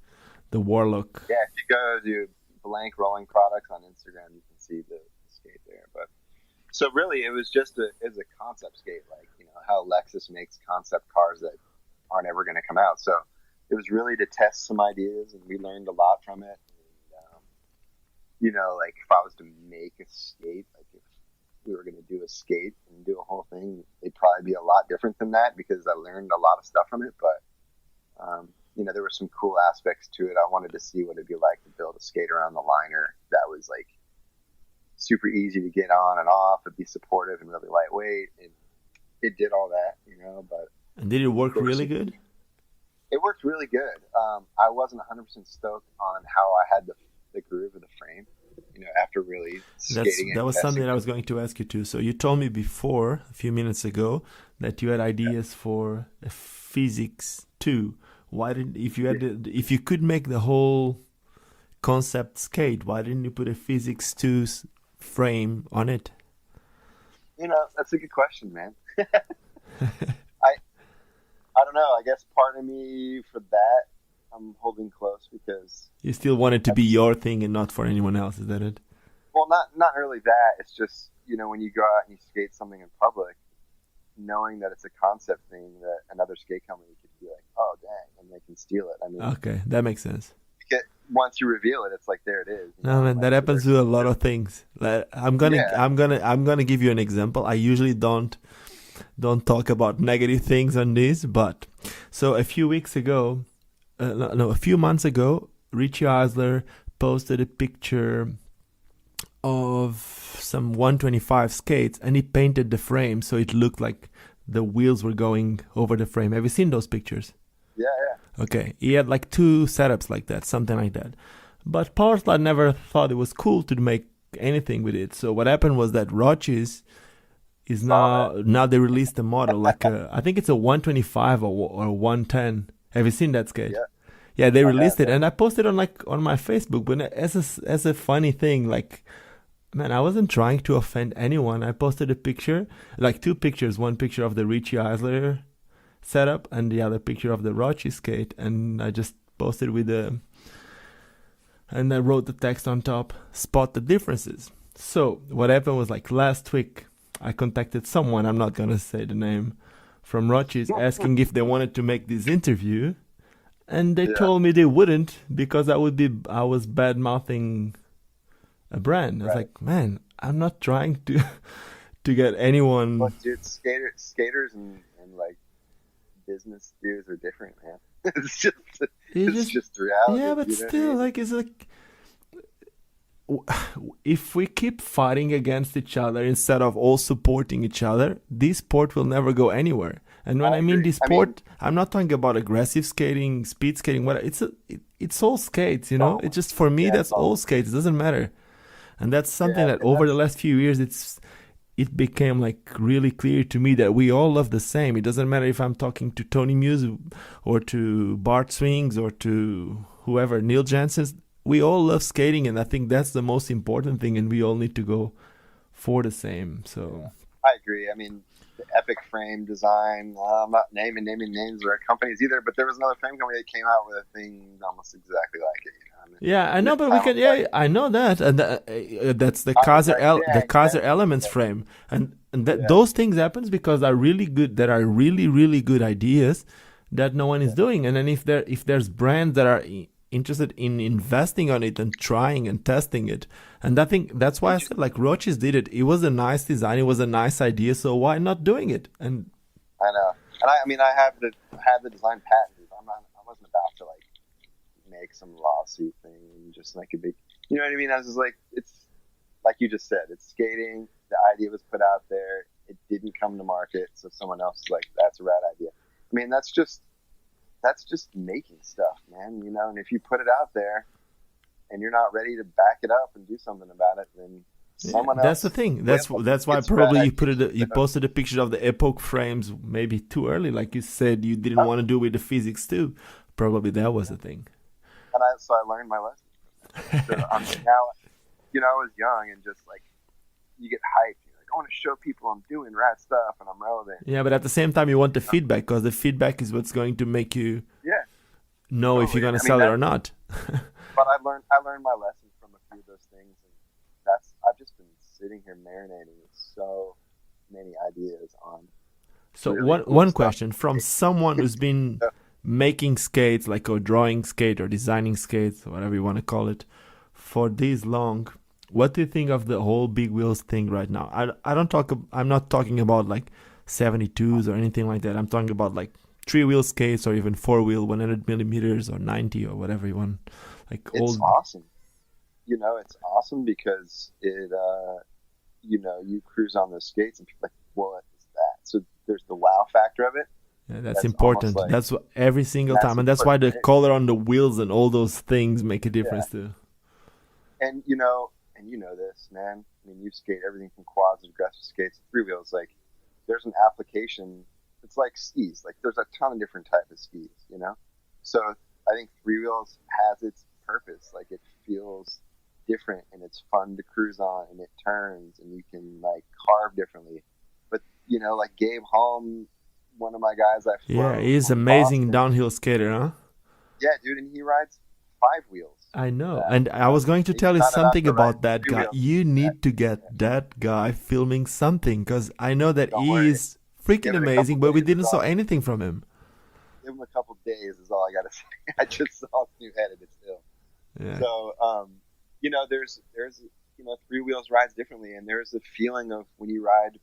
the Warlock. Yeah, if you go to Blank Rolling Products on Instagram, you can see the skate there. But so really, it was just a concept skate, like, you know, how Lexus makes concept cars that aren't ever going to come out. So it was really to test some ideas, and we learned a lot from it. You know, like, if I was to make a skate, like if we were going to do a skate and do a whole thing, it'd probably be a lot different than that because I learned a lot of stuff from it. But, you know, there were some cool aspects to it. I wanted to see what it'd be like to build a skate around the liner that was, like, super easy to get on and off. It'd be supportive and really lightweight. And it did all that, you know. And did it work really good? It worked really good. I wasn't 100% stoked on how I had the groove of the frame, you know, after really skating. That was something I was going to ask you too. So you told me before, a few minutes ago, that you had ideas for a Fiziks 2. Why didn't, if you could make the whole concept skate, why didn't you put a Fiziks 2 frame on it? You know, that's a good question, man. I don't know. I guess part of me for that I'm holding close because you still want it to be your thing and not for anyone else. Is that it? Well, not really that. It's just, you know, when you go out and you skate something in public, knowing that it's a concept thing that another skate company could be like, oh dang, and they can steal it. I mean, okay, that makes sense. Once you reveal it, it's like there it is. No, man, that happens to a lot of things. I'm gonna give you an example. I usually don't talk about negative things on this, but so a few months ago, Richie Hyser posted a picture of some 125 skates, and he painted the frame so it looked like the wheels were going over the frame. Have you seen those pictures? Yeah. Okay, he had like 2 setups like that, something like that. But Powerslide never thought it was cool to make anything with it. So what happened was that Roches is now they released a model like I think it's a 125 or 110. Have you seen that skate? Yeah, they released it, and I posted on my Facebook. But as a funny thing, like, man, I wasn't trying to offend anyone. I posted a picture, like 2 pictures. One picture of the Richie Hyser setup, and the other picture of the Roche skate. And I just posted and I wrote the text on top: "Spot the differences." So what happened was, like, last week, I contacted someone. I'm not gonna say the name, from Roches, asking if they wanted to make this interview. And they told me they wouldn't because I was bad mouthing a brand. I was like, man, I'm not trying to get anyone. But dude, skaters and like business dudes are different, man. it's just reality. Yeah, but still, like, it's like, if we keep fighting against each other instead of all supporting each other, this sport will never go anywhere. And when I mean this sport, I'm not talking about aggressive skating, speed skating. It's all skates, you know. It's just, for me, that's all skates. It doesn't matter, and that's something that over the last few years, it became like really clear to me that we all love the same. It doesn't matter if I'm talking to Tony Muse or to Bart Swings or to whoever, Neil Jansen's. We all love skating, and I think that's the most important thing. And we all need to go for the same. So I agree. I mean, the Epoch frame design. I'm not naming names or companies either, but there was another frame company that came out with a thing almost exactly like it. You know? I mean, yeah, I know, but we can. Yeah, I know that, and that's the Kaiser Elements frame, and those things happens because are really good. That are really really good ideas that no one is doing, and then if there's brands that are interested in investing on it and trying and testing it. And I think that's why I said like Roches did it. It was a nice design. It was a nice idea. So why not doing it? And I know. And I mean, I had the design patented. I wasn't about to like make some lawsuit thing and just like a big, you know what I mean? I was just like, it's like you just said, it's skating. The idea was put out there. It didn't come to market. So someone else is like, that's a rad idea. I mean, that's just making stuff, man, you know, and if you put it out there and you're not ready to back it up and do something about it, then someone else. That's the thing. That's why probably you posted a picture of the Epoch frames maybe too early, like you said you didn't want to do with the Fiziks too. Probably that was the thing. And so I learned my lesson. So now, you know, I was young and just like you get hyped. I want to show people I'm doing rad stuff and I'm relevant. Yeah, but at the same time, you want the feedback because the feedback is what's going to make you know if you're going to sell it or not. But I learned my lesson from a few of those things, and I've just been sitting here marinating with so many ideas on. So really one question from someone who's been making skates, like or drawing skate or designing skates, whatever you want to call it, for this long. What do you think of the whole big wheels thing right now? I'm not talking about like 72s or anything like that. I'm talking about like 3-wheel skates or even 4-wheel 100 millimeters or 90 or whatever you want. Like it's awesome. You know, it's awesome because it, you know, you cruise on those skates and people are like, what is that? So there's the wow factor of it. Yeah, that's important. Like, that's what, every single time. And that's why the color on the wheels and all those things make a difference too. And you know this, man. I mean, you skate everything from quads to aggressive skates to 3-wheels. Like, there's an application. It's like skis. Like, there's a ton of different types of skis, you know? So I think 3-wheels has its purpose. Like, it feels different and it's fun to cruise on and it turns and you can, like, carve differently. But, you know, like Gabe Holm, one of my guys I flow. Yeah, he's amazing Boston. Downhill skater, huh? Yeah, dude, and he rides 5 wheels. I know, and I was going to tell you something about that guy. You need to get that guy filming something, because I know that he is freaking amazing, but we didn't saw anything from him. Give him a couple days is all I gotta say. I just saw his new edit. It's ill. Yeah. So, you know, there's you know, 3-wheels rides differently, and there's a feeling of when you ride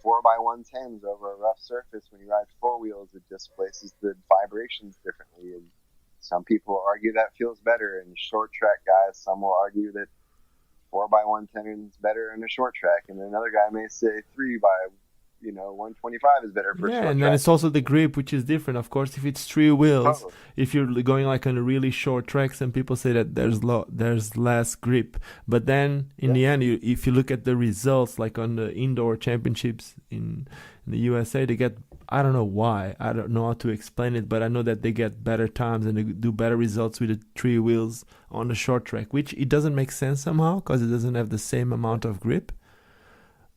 4x110s over a rough surface. When you ride 4-wheels, it displaces the vibrations differently, and some people argue that feels better. And short track guys, some will argue that 4x110 is better in a short track, and another guy may say 125 is better for a short track. And then it's also the grip, which is different. Of course, if it's 3 wheels, if you're going like on a really short track, some people say that there's less grip. But then in the end, if you look at the results, like on the indoor championships in the USA, they get, I don't know why, I don't know how to explain it, but I know that they get better times and they do better results with the 3 wheels on the short track, which it doesn't make sense somehow because it doesn't have the same amount of grip.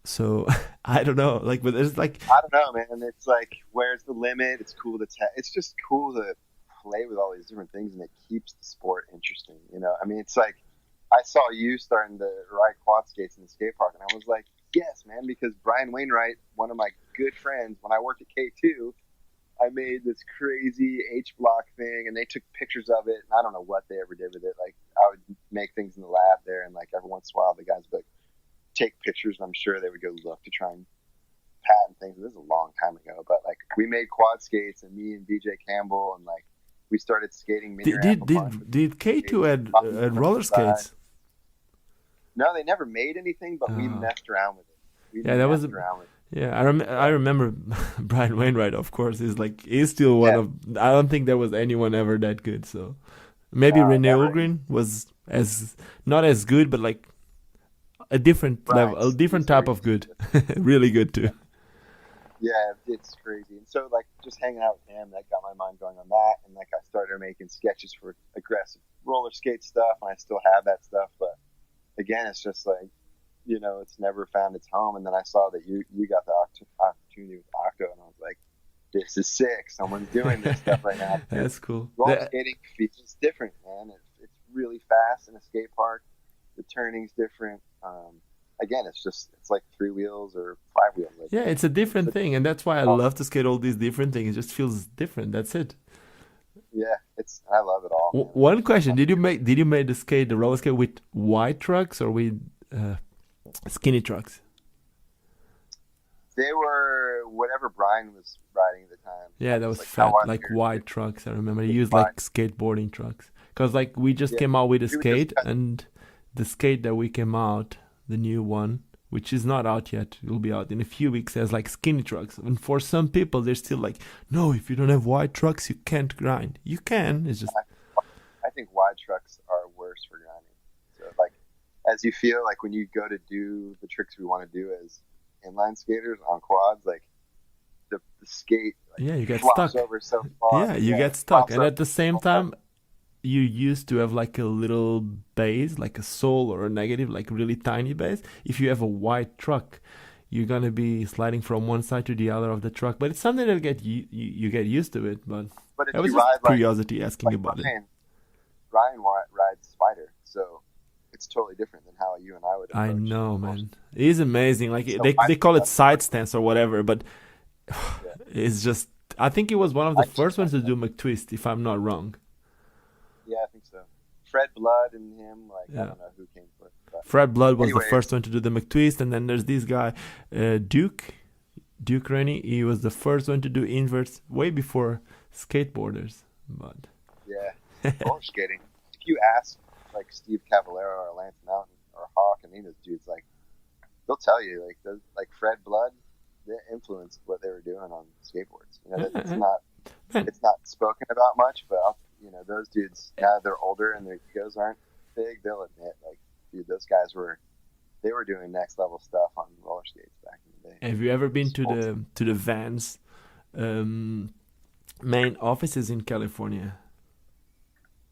So I don't know, like, but it's like, I don't know, man. It's like, where's the limit? It's cool to it's just cool to play with all these different things, and it keeps the sport interesting. You know, I mean, it's like I saw you starting to ride quad skates in the skate park, and I was like, yes, man, because Brian Wainwright, one of my good friends, when I worked at K2, I made this crazy H block thing, and they took pictures of it, and I don't know what they ever did with it. Like, I would make things in the lab there, and like every once in a while, the guys would like take pictures, and I'm sure they would go look to try and patent things. This is a long time ago, but like we made quad skates, and me and BJ Campbell, and like we started skating. Did K2 add roller skates? No, they never made anything, but we messed around with it. I remember Brian Wainwright, of course, he's still one of, I don't think there was anyone ever that good. So maybe Rene Ulgren was not as good, but like a different level, a different type of good. Really good too. Yeah, it's crazy. And so like just hanging out with him, that got my mind going on that. And like I started making sketches for aggressive roller skate stuff, and I still have that stuff. But again, it's just like, you know, it's never found its home. And then I saw that you got the opportunity with Octo, and I was like, this is sick. Someone's doing this stuff right now. That's cool. Roller skating feels different, man. It's really fast in a skate park. The turning's different. Again, it's like 3 wheels or 5 wheels. Like, it's a different thing, and that's why I love to skate all these different things. It just feels different. That's it. Yeah, I love it all, man. One question: Did you make the roller skate with wide trucks or with uh, skinny trucks? They were whatever Brian was riding at the time. Yeah, I that was was like, how fat, on like earth wide trucks. I remember they did used Brian? like skateboarding trucks. Cause like we just Yeah, came out with a we would just skate, cut. and the skate that we came out, the new one, which is not out yet, it will be out in a few weeks, has like skinny trucks. And for some people, they're still like, no, if you don't have wide trucks, you can't grind. You can. It's just I think wide trucks are worse for grinding. So like, as you feel like when you go to do the tricks we want to do as inline skaters on quads, like the skate like yeah, you get flops stuck. over so far. Yeah, you Yeah, get stuck. flops And over at the same so far. time, you used to have like a little base, like a sole or a negative, like really tiny base. If you have a wide truck, you're gonna be sliding from one side to the other of the truck. But it's something that you get used to it. But But if I was you just ride curiosity asking like about it. Ryan rides Spider, so it's totally different than how you and I would I approach know, roller man. It is amazing. Like So they call it side stance or whatever, but yeah, it's just. I think he was one of the I first ones to do McTwist, if I'm not wrong. yeah, I think so. Fred Blood and him, like I Yeah. don't know who came first, but Fred Blood was the anyways, first one to do the McTwist, and then there's this guy, Duke Rennie. He was the first one to do inverts way before skateboarders. But yeah, roller skating. If you ask like Steve Cavallero or Lance Mountain or Hawk and these dudes, like they'll tell you like Fred Blood, they influenced what they were doing on skateboards. You know, man, it's not spoken about much, but those dudes now that they're older and their egos aren't big, they'll admit like, dude, those guys they were doing next level stuff on roller skates back in the day. have you ever been to Sports. the Vans um, main offices in California?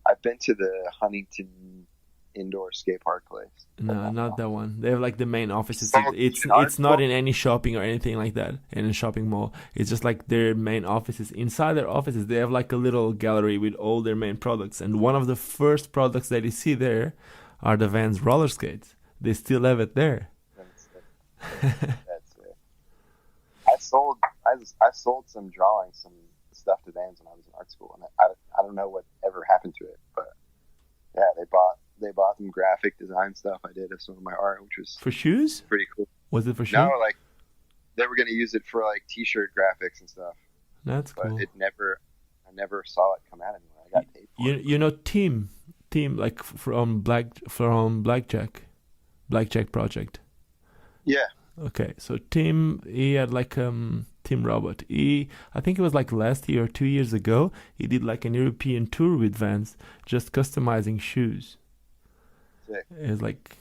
I've been to the Huntington indoor skate park place, but No, not not that one. They have like the main offices. oh, art It's not school. in any shopping or anything like that in a shopping mall. It's just like their main offices. Inside their offices, they have like a little gallery with all their main products. And one of the first products that you see there are the Vans roller skates. They still have it there. That's it. I sold some drawings, some stuff to Vans when I was in art school, and I don't know what ever happened to it, but yeah, they bought some graphic design stuff I did of some of my art, which was For shoes? pretty cool. Was it for No, shoes? like they were gonna use it for like T-shirt graphics and stuff, That's but cool. I never saw it come out anywhere. I got paid for it. You know Team like from Blackjack Project. Yeah, Okay, so Tim, he had like Tim Robert. I think it was like last year or 2 years ago. He did like an European tour with Vans, just customizing shoes. sick. It was like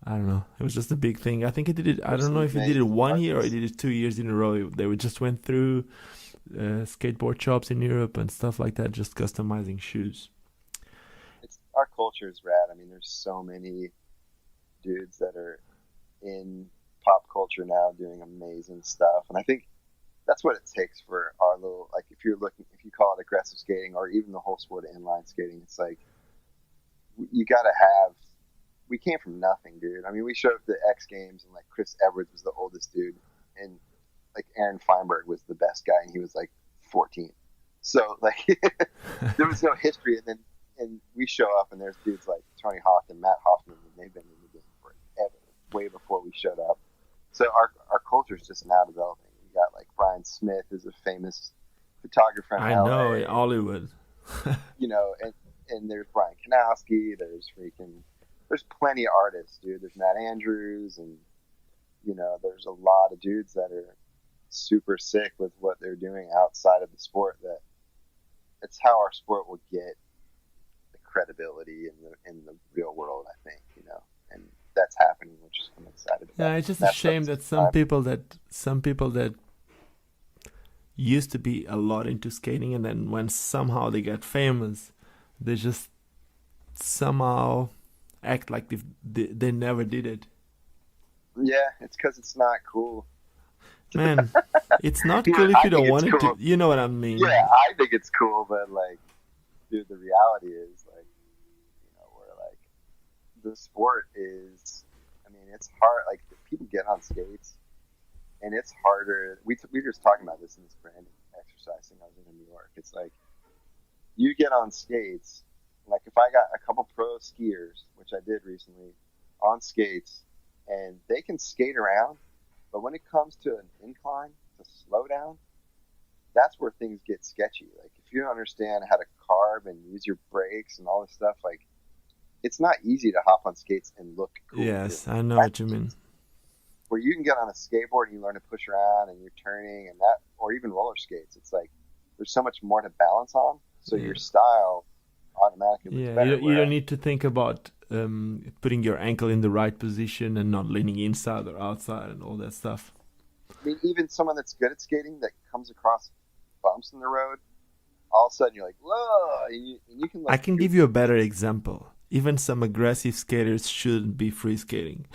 I don't know. It was just a big thing. I think he did it. I There's don't know some if he did it amazing 1 year or he artists. did it 2 years in a row. They just went through skateboard shops in Europe and stuff like that, just customizing shoes. Our culture is rad. I mean, there's so many dudes that are in pop culture now doing amazing stuff, and I think that's what it takes for our little, like, if you call it aggressive skating or even the whole sport of inline skating, it's like you gotta have. We came from nothing, dude. I mean, we showed up at the X Games and like Chris Edwards was the oldest dude, and like Aaron Feinberg was the best guy, and he was like 14. So like there was no history, and we show up and there's dudes like Tony Hawk and Matt Hoffman, and they've been in the game forever, way before we showed up. So our culture is just now developing. We got like Brian Smith is a famous photographer in I LA, know in Hollywood. and there's Brian Kanowski, there's plenty of artists, dude. There's Matt Andrews, and there's a lot of dudes that are super sick with what they're doing outside of the sport. That it's how our sport will get the credibility in the real world, I think, and that's happening, which I'm excited about. Yeah, it's just a That's shame that some people that used to be a lot into skating, and then when somehow they get famous, they just somehow act like they never did it. Yeah, it's because it's not cool. Man, it's not Dude, cool if I you don't think want it's it cool. to. You know what I mean? Yeah, I think it's cool, but like, dude, the reality is like, we're like, the sport is. I mean, it's hard. Like, people get on skates, and it's harder. We were just talking about this in this branding exercise thing I was in New York. It's like you get on skates, like if I got a couple pro skiers, which I did recently, on skates, and they can skate around, but when it comes to an incline, to slow down, that's where things get sketchy. Like if you don't understand how to carve and use your brakes and all this stuff, like it's not easy to hop on skates and look cool. Yes, I know what you mean. Where you can get on a skateboard and you learn to push around and you're turning and that, or even roller skates, it's like there's so much more to balance on. So your style automatically looks better. You don't need to think about putting your ankle in the right position and not leaning inside or outside and all that stuff. I mean, even someone that's good at skating that comes across bumps in the road, all of a sudden you're like, whoa, and you can like... I can give you a better example. Even some aggressive skaters shouldn't be free skating.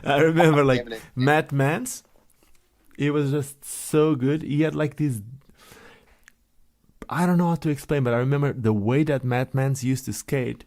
I remember like Matt Mance, he was just so good. He had like these, I don't know how to explain, but I remember the way that Matt Mance used to skate.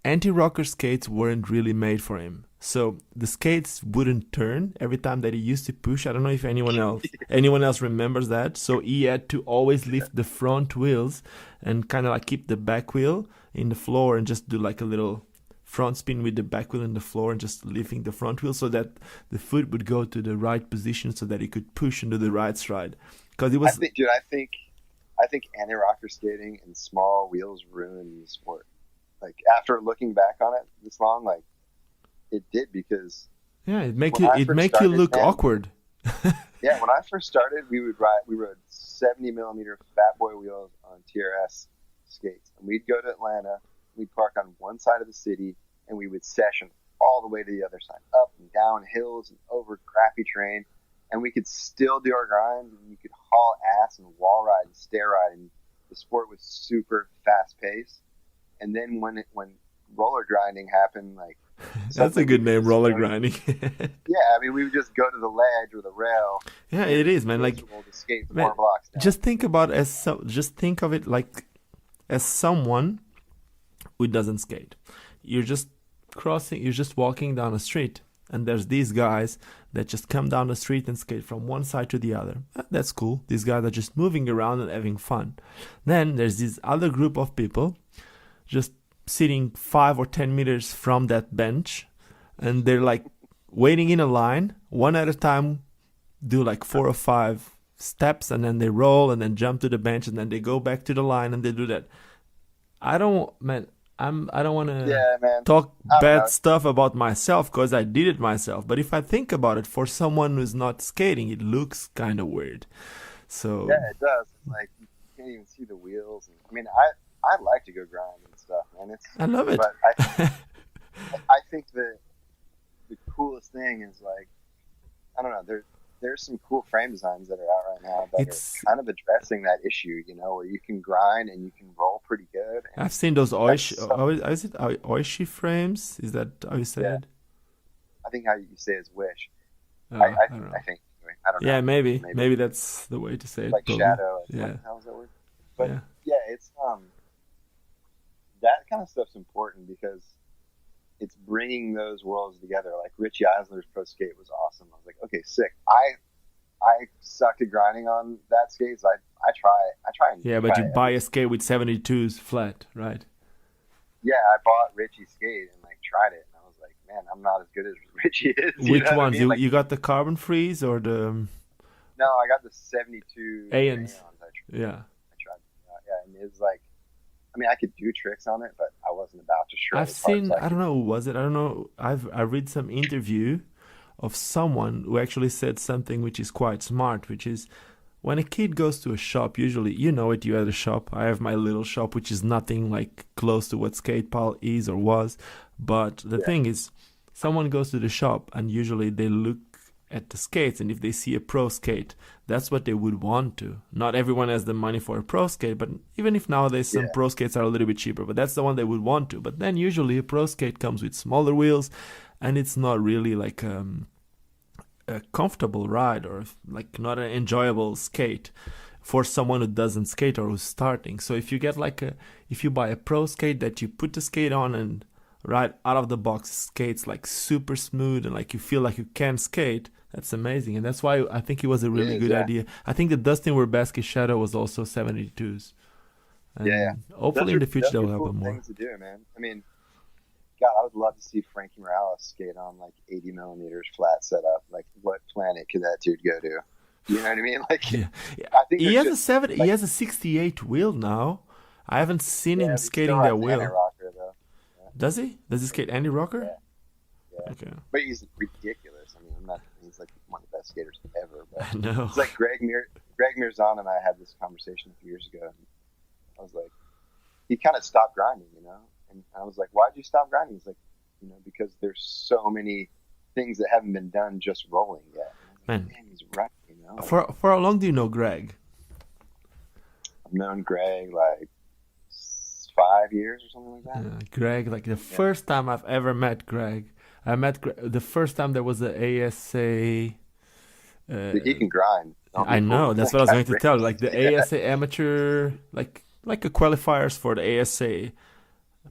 Anti-rocker skates weren't really made for him. So the skates wouldn't turn every time that he used to push. I don't know if anyone else remembers that. So he had to always lift the front wheels and kind of like keep the back wheel in the floor and just do like a little front spin with the back wheel in the floor and just lifting the front wheel so that the foot would go to the right position so that he could push into the right stride. Because it was. I think anti-rocker skating and small wheels ruined the sport. Like after looking back on it this long, like it did, because it make you look awkward. Yeah, when I first started, we rode 70 millimeter fat boy wheels on TRS skates, and we'd go to Atlanta. We'd park on one side of the city, and we would session all the way to the other side, up and down hills and over crappy terrain, and we could still do our grind. And you could haul ass and wall ride and stair ride, and the sport was super fast paced. And then when roller grinding happened, like that's a good name, roller grinding. Yeah, I mean, we would just go to the ledge or the rail. Yeah, it is, man. Like, skate 4 blocks down. Just think of it like as someone who doesn't skate. You're just walking down a street, and there's these guys that just come down the street and skate from one side to the other. That's cool. These guys are just moving around and having fun. Then there's this other group of people just sitting 5 or 10 meters from that bench, and they're like waiting in a line, one at a time, do like 4 or 5 steps, and then they roll and then jump to the bench, and then they go back to the line and they do that. I don't want to talk bad stuff about myself because I did it myself. But if I think about it, for someone who's not skating, it looks kind of weird. So yeah, it does. Like you can't even see the wheels. I mean, I like to go grind and stuff, man. I love it. But I think the coolest thing is, like, I don't know, there's some cool frame designs that are out right now that are kind of addressing that issue, you know, where you can grind and you can roll pretty good. I've seen those Oishi frames. Is that how you say it? I think how you say it is Wish. Oh, I think. I don't know. Yeah, maybe that's the way to say it. Like probably. Shadow. Yeah. How's that word? But yeah, it's that kind of stuff's important because it's bringing those worlds together. Like Richie Eisler's pro skate was awesome. I was like, okay, sick. I sucked at grinding on that skate, so I try and but you buy a skate with 72s flat, right? Yeah, I bought Richie's skate and like tried it, and I was like, man, I'm not as good as Richie is. Which ones? I mean? You got the carbon freeze or the? No, I got the 72 Aeons. Yeah, I tried. And it was like, I mean, I could do tricks on it, but I wasn't about to shred. I've seen. I don't know. Was it? I don't know. I read some interview of someone who actually said something which is quite smart, which is when a kid goes to a shop, usually, you know it, you had a shop. I have my little shop, which is nothing like close to what Skatepile is or was. But the thing is, someone goes to the shop and usually they look at the skates, and if they see a pro skate, that's what they would want to. Not everyone has the money for a pro skate, but even if nowadays some pro skates are a little bit cheaper, but that's the one they would want to. But then usually a pro skate comes with smaller wheels, and it's not really like a comfortable ride, or like not an enjoyable skate for someone who doesn't skate or who's starting. So if you get if you buy a pro skate that you put the skate on and right out of the box skates like super smooth and like you feel like you can skate, That's amazing, and that's why I think it was a really good yeah. idea. I think the Dustin Werbeski Shadow was also 72s, Yeah. and hopefully in the future Those they'll are cool happen more. things to do, man. I mean, God, I would love to see Frankie Morales skate on like 80 millimeters flat setup. Like, what planet could that dude go to? You know what I mean? Like, Yeah, I think he there's has a just seven. He like, has a 68 wheel now. I haven't seen yeah, him but he still skating that rides the wheel. anti-rocker though. Yeah, Does he? Does he skate Andy Rocker? yeah, yeah. Okay, But he's ridiculous. I mean, I'm not. He's like one of the best skaters ever. But I know. it's like Greg Mirzon and I had this conversation a few years ago. And I was like, he kind of stopped grinding, you know. And I was like, why'd you stop grinding? He's like, you know, because there's so many things that haven't been done just rolling yet. Man, Man, he's right, you know. for how long do you know Greg? I've known Greg like 5 years or something like that. Greg, like the first time I've ever met Greg, I met the first time there was a ASA. Dude, he can grind. I know. That's what I was going to tell you. Like the ASA amateur, like a qualifiers for the ASA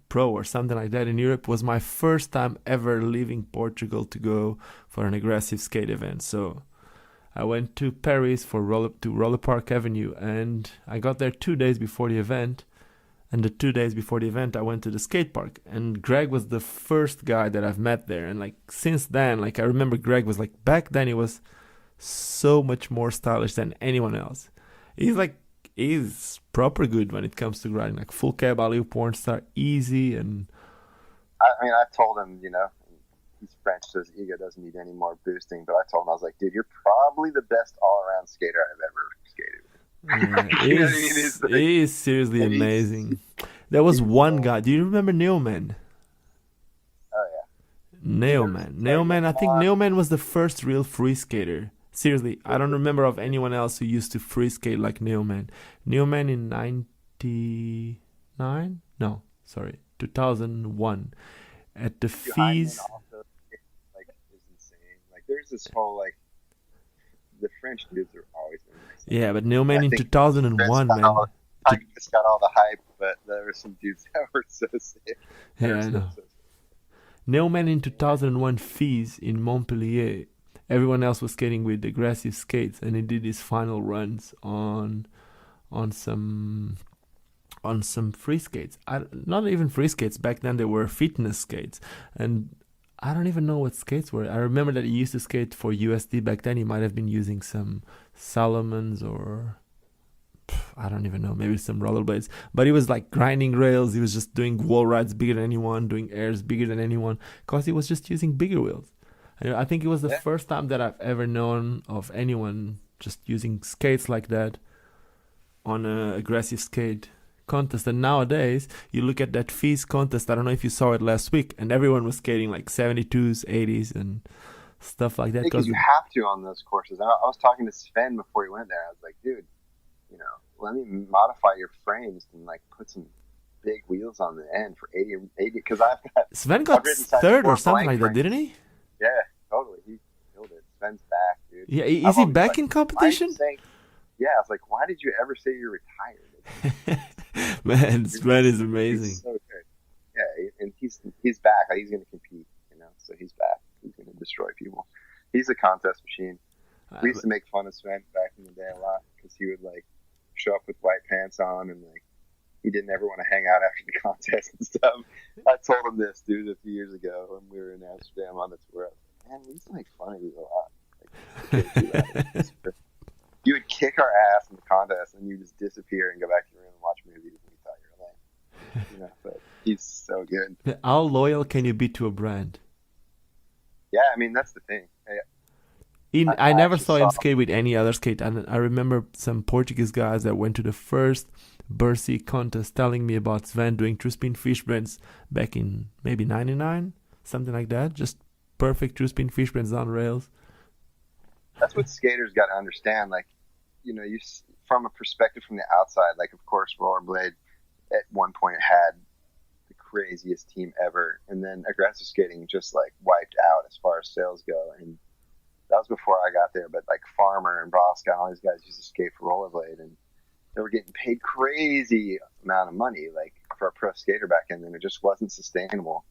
Pro or something like that in Europe was my first time ever leaving Portugal to go for an aggressive skate event. So I went to Paris for Roller Park Avenue, and I got there 2 days before the event. And the 2 days before the event, I went to the skate park, and Greg was the first guy that I've met there. And like since then, like I remember Greg was like back then he was so much more stylish than anyone else. He's proper good when it comes to grinding, like full cab alley porn star, easy. And I mean, I told him, you know, he's French, so his ego doesn't need any more boosting. But I told him, I was like, dude, you're probably the best all-around skater I've ever skated with. You know what I mean? he is seriously amazing. There was one guy. Do you remember Neoman? Oh yeah, Neoman. I think Neoman was the first real free skater. Seriously, I don't remember of anyone else who used to free skate like Neoman. Neoman in 99? No, sorry, 2001 at the Fiz. Also, like, is insane. Like, there's this whole like, the French dudes are always amazing. Yeah, but Neoman in 2001, man. I just got all the hype, but there were some dudes that were so sick. Yeah, I know. Neoman in 2001 Fiz in Montpellier. Everyone else was skating with aggressive skates, and he did his final runs on some free skates. Not even free skates. Back then they were fitness skates, and I don't even know what skates were. I remember that he used to skate for USD back then. He might have been using some Salomons or I don't even know, maybe some rollerblades. But he was like grinding rails. He was just doing wall rides bigger than anyone, doing airs bigger than anyone, because he was just using bigger wheels. And I think it was the first time that I've ever known of anyone just using skates like that on an aggressive skate contest. And nowadays, you look at that Fiz contest, I don't know if you saw it last week, and everyone was skating like 72s, 80s, and stuff like that. Because you have to on those courses. I was talking to Sven before he went there. I was like, dude, you know, let me modify your frames and like put some big wheels on the end for 80, because I've got... Sven got third or something like that, didn't he? Yeah, totally. He killed it. Sven's back, dude. Yeah, is he back in competition? Yeah, I was like, why did you ever say you're retired? Man, Sven is amazing. He's so good. Yeah, and he's back. He's going to compete, you know, so he's back. He's going to destroy people. He's a contest machine. We used to make fun of Sven back in the day a lot, because he would like show up with white pants on, and like he didn't ever want to hang out after the contest and stuff. I told him this, dude, a few years ago when we were in Amsterdam on the tour. I was like, man, we used to make fun of you a lot. Like, you would kick our ass in the contest, and you just disappear and go back to your room and watch movies, and you thought you were lame. You know, but he's so good. How loyal can you be to a brand? Yeah, I mean, that's the thing. I never saw him skate with any other skate, and I remember some Portuguese guys that went to the first Bercy contest telling me about Sven doing true spin fish brands back in maybe 99, something like that. Just perfect true spin fish brands on rails. That's what skaters got to understand. Like, you know, you from a perspective from the outside, like, of course, Rollerblade at one point had the craziest team ever, and then aggressive skating just like wiped out as far as sales go. And that was before I got there, but like Farmer and Brosca and all these guys used to skate for Rollerblade, and they were getting paid crazy amount of money, like for a pro skater back then, and it just wasn't sustainable.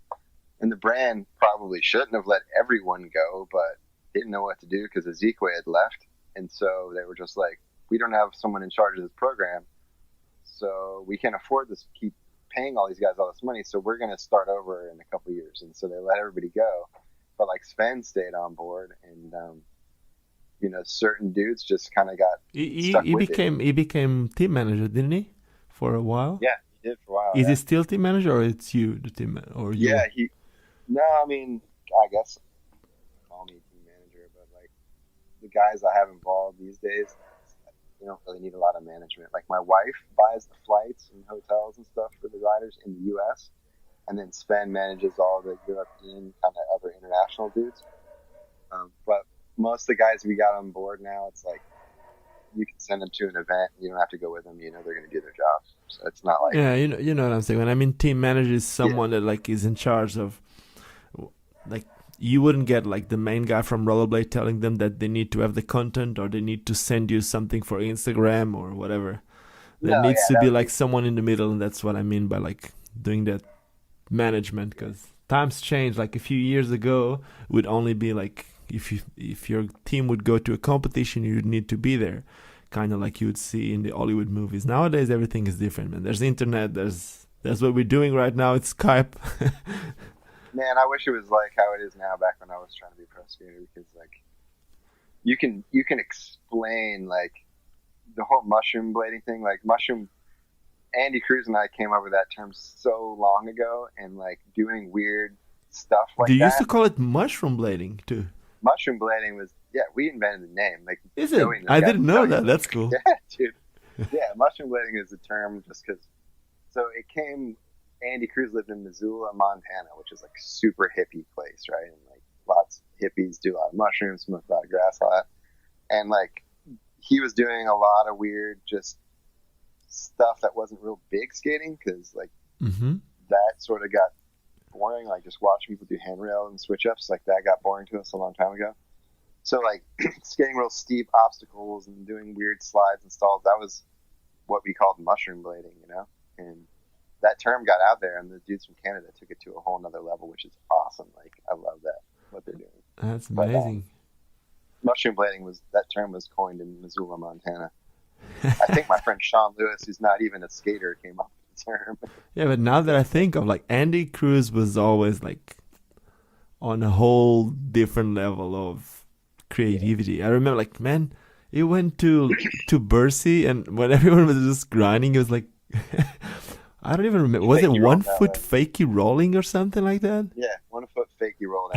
And the brand probably shouldn't have let everyone go, but didn't know what to do because Ezekwe had left. And so they were just like, we don't have someone in charge of this program, so we can't afford to keep paying all these guys all this money, so we're going to start over in a couple of years. And so they let everybody go. But like Sven stayed on board, and certain dudes just kind of got stuck with it. He became team manager, didn't he? For a while? Yeah, he did for a while. Is he still team manager, or it's you, the team or you? Yeah, I mean, I guess call me team manager, but like the guys I have involved these days, you don't really need a lot of management. Like my wife buys the flights and hotels and stuff for the riders in the U.S., and then Sven manages all the European kind of other international dudes. But most of the guys we got on board now, it's like you can send them to an event. You don't have to go with them. You know they're going to do their job. So it's not like you know what I'm saying. When I mean team manager is someone that like is in charge of, like, you wouldn't get like the main guy from Rollerblade telling them that they need to have the content or they need to send you something for Instagram or whatever. There needs to be like someone in the middle, and that's what I mean by like doing that management, because times change. Like a few years ago would only be like if your team would go to a competition, you'd need to be there, kind of like you would see in the Hollywood movies. Nowadays everything is different, man. There's internet, there's what we're doing right now. It's Skype. Man, I wish it was like how it is now back when I was trying to be pro skater, because like you can explain like the whole mushroom blading thing. Like Andy Cruz and I came up with that term so long ago, and like doing weird stuff like that. You used to call it mushroom blading too. Mushroom blading was, we invented the name. Like, is it? I didn't know that. That's cool. Yeah, dude. Yeah, mushroom blading is a term just because. So it came. Andy Cruz lived in Missoula, Montana, which is like super hippie place, right? And like lots of hippies do a lot of mushrooms, smoke a lot of grass, a lot. And like he was doing a lot of weird just stuff that wasn't real big skating, because like that sort of got boring. Like just watching people do handrail and switch ups, like that got boring to us a long time ago. So like skating real steep obstacles and doing weird slides and stalls, that was what we called mushroom blading, and that term got out there, and the dudes from Canada took it to a whole nother level, which is awesome. Like, I love that, what they're doing. That's amazing. But, mushroom blading that term was coined in Missoula, Montana. I think my friend Sean Lewis, who's not even a skater, came up with the term. Yeah, but now that I think of, like, Andy Cruz was always like on a whole different level of creativity. I remember, like, man, he went to Bercy, and when everyone was just grinding, he was like, I don't even remember. Was it 1 foot fakie rolling or something like that? Yeah, 1 foot fakie roll.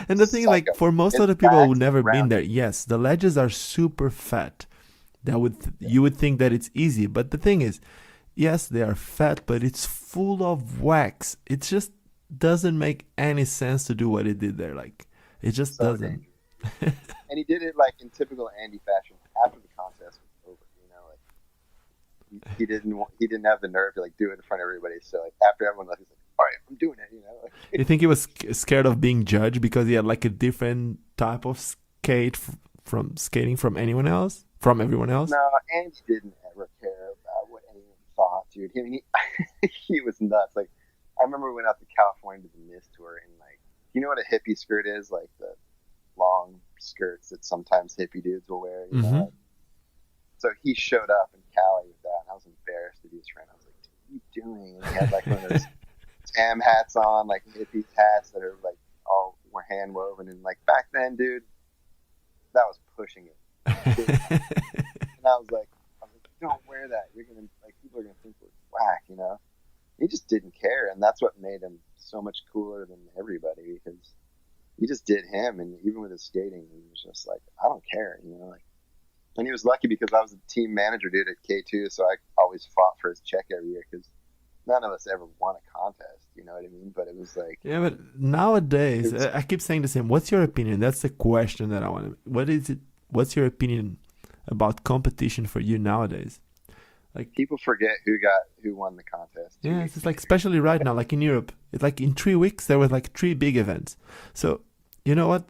And the thing, like, for most of the people who've never been there, yes, the ledges are super fat. You would think that it's easy, but the thing is, yes, they are fat, but it's full of wax. It just doesn't make any sense to do what he did there. Like, it just doesn't. And he did it like in typical Andy fashion after the contest was over. He didn't have the nerve to like do it in front of everybody. So like after everyone left, he's like, "All right, I'm doing it." Like, you think he was scared of being judged because he had like a different type of skate from skating from everyone else? No, Andy didn't ever care about what anyone thought, dude. He was nuts. Like I remember we went out to California to the Mist tour, and like, you know what a hippie skirt is? Like the long skirts that sometimes hippie dudes will wear. You know? So he showed up in Cali with that, and I was embarrassed to be his friend. I was like, "What are you doing?" And he had like one of those Tam hats on, like hippie hats that are like all were hand woven. And like back then, dude, that was pushing it. And I was like, "Don't wear that. You're gonna like people are gonna think we're whack," He just didn't care, and that's what made him so much cooler than everybody, because he just did him, and even with his skating, he was just like, "I don't care," like. And he was lucky because I was a team manager, dude, at K2, so I always fought for his check every year, because none of us ever won a contest, you know what I mean? But it was like... Yeah, but nowadays, I keep saying the same. What's your opinion? That's the question that I want to... What's your opinion about competition for you nowadays? Like, people forget who won the contest. Yeah, it's like, especially right now, like in Europe, it's like in 3 weeks, there were like 3 big events. So, you know what?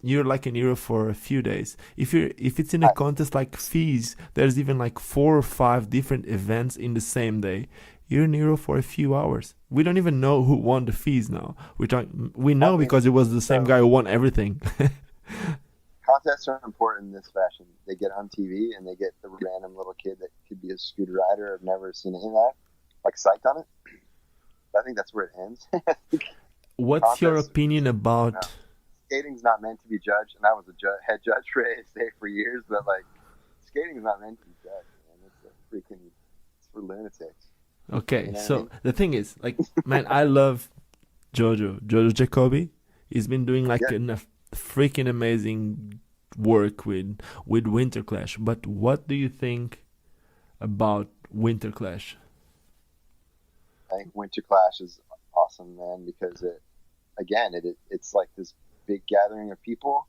You're like in Europe for a few days. If it's in a contest like Fiziks, there's even like 4 or 5 different events in the same day. You're in Europe for a few hours. We don't even know who won the Fiziks now. We know because it was the same guy who won everything. Contests are important in this fashion. They get on TV and they get the random little kid that could be a scooter rider. I've never seen any of that, like psyched on it. But I think that's where it ends. What's your Contests, opinion you about? know, skating's not meant to be judged, and I was a head judge for ASA for years. But like, skating's not meant to be judged, man. It's for lunatics. Okay, You know what I so mean? the thing is, like, man, I love Jojo Jacoby. He's been doing like Yeah, a freaking amazing work with Winter Clash. But what do you think about Winter Clash? I think Winter Clash is awesome, man, because it's like this big gathering of people,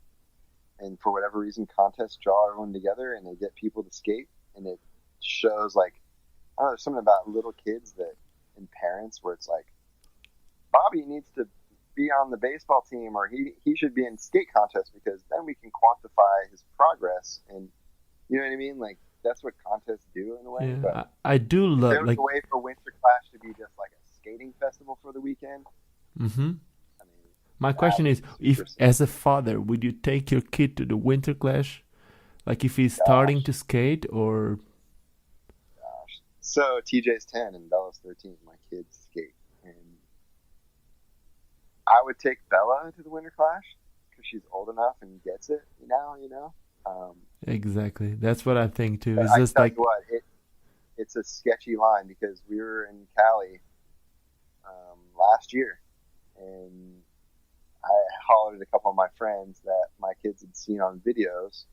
and for whatever reason, contests draw everyone together, and they get people to skate, and it shows like I don't know, there's something about little kids that and parents where it's like Bobby needs to be on the baseball team, or he should be in skate contest because then we can quantify his progress, and you know what I mean? Like that's what contests do in a way. But Yeah, I do if love there was like. a way for Winter Clash to be just like a skating festival for the weekend, hmm I mean, My that question would is, be if super sick. as a father, would you take your kid to the Winter Clash? Like if he's starting Gosh, to skate, or gosh. So TJ's 10 and Bella's 13. My kids skate, and I would take Bella to the Winter Clash because she's old enough and gets it. You know. exactly, that's what I think too. But It's I can just tell you like, what, it's a sketchy line because we were in Cali last year, and I hollered at a couple of my friends that my kids had seen on videos.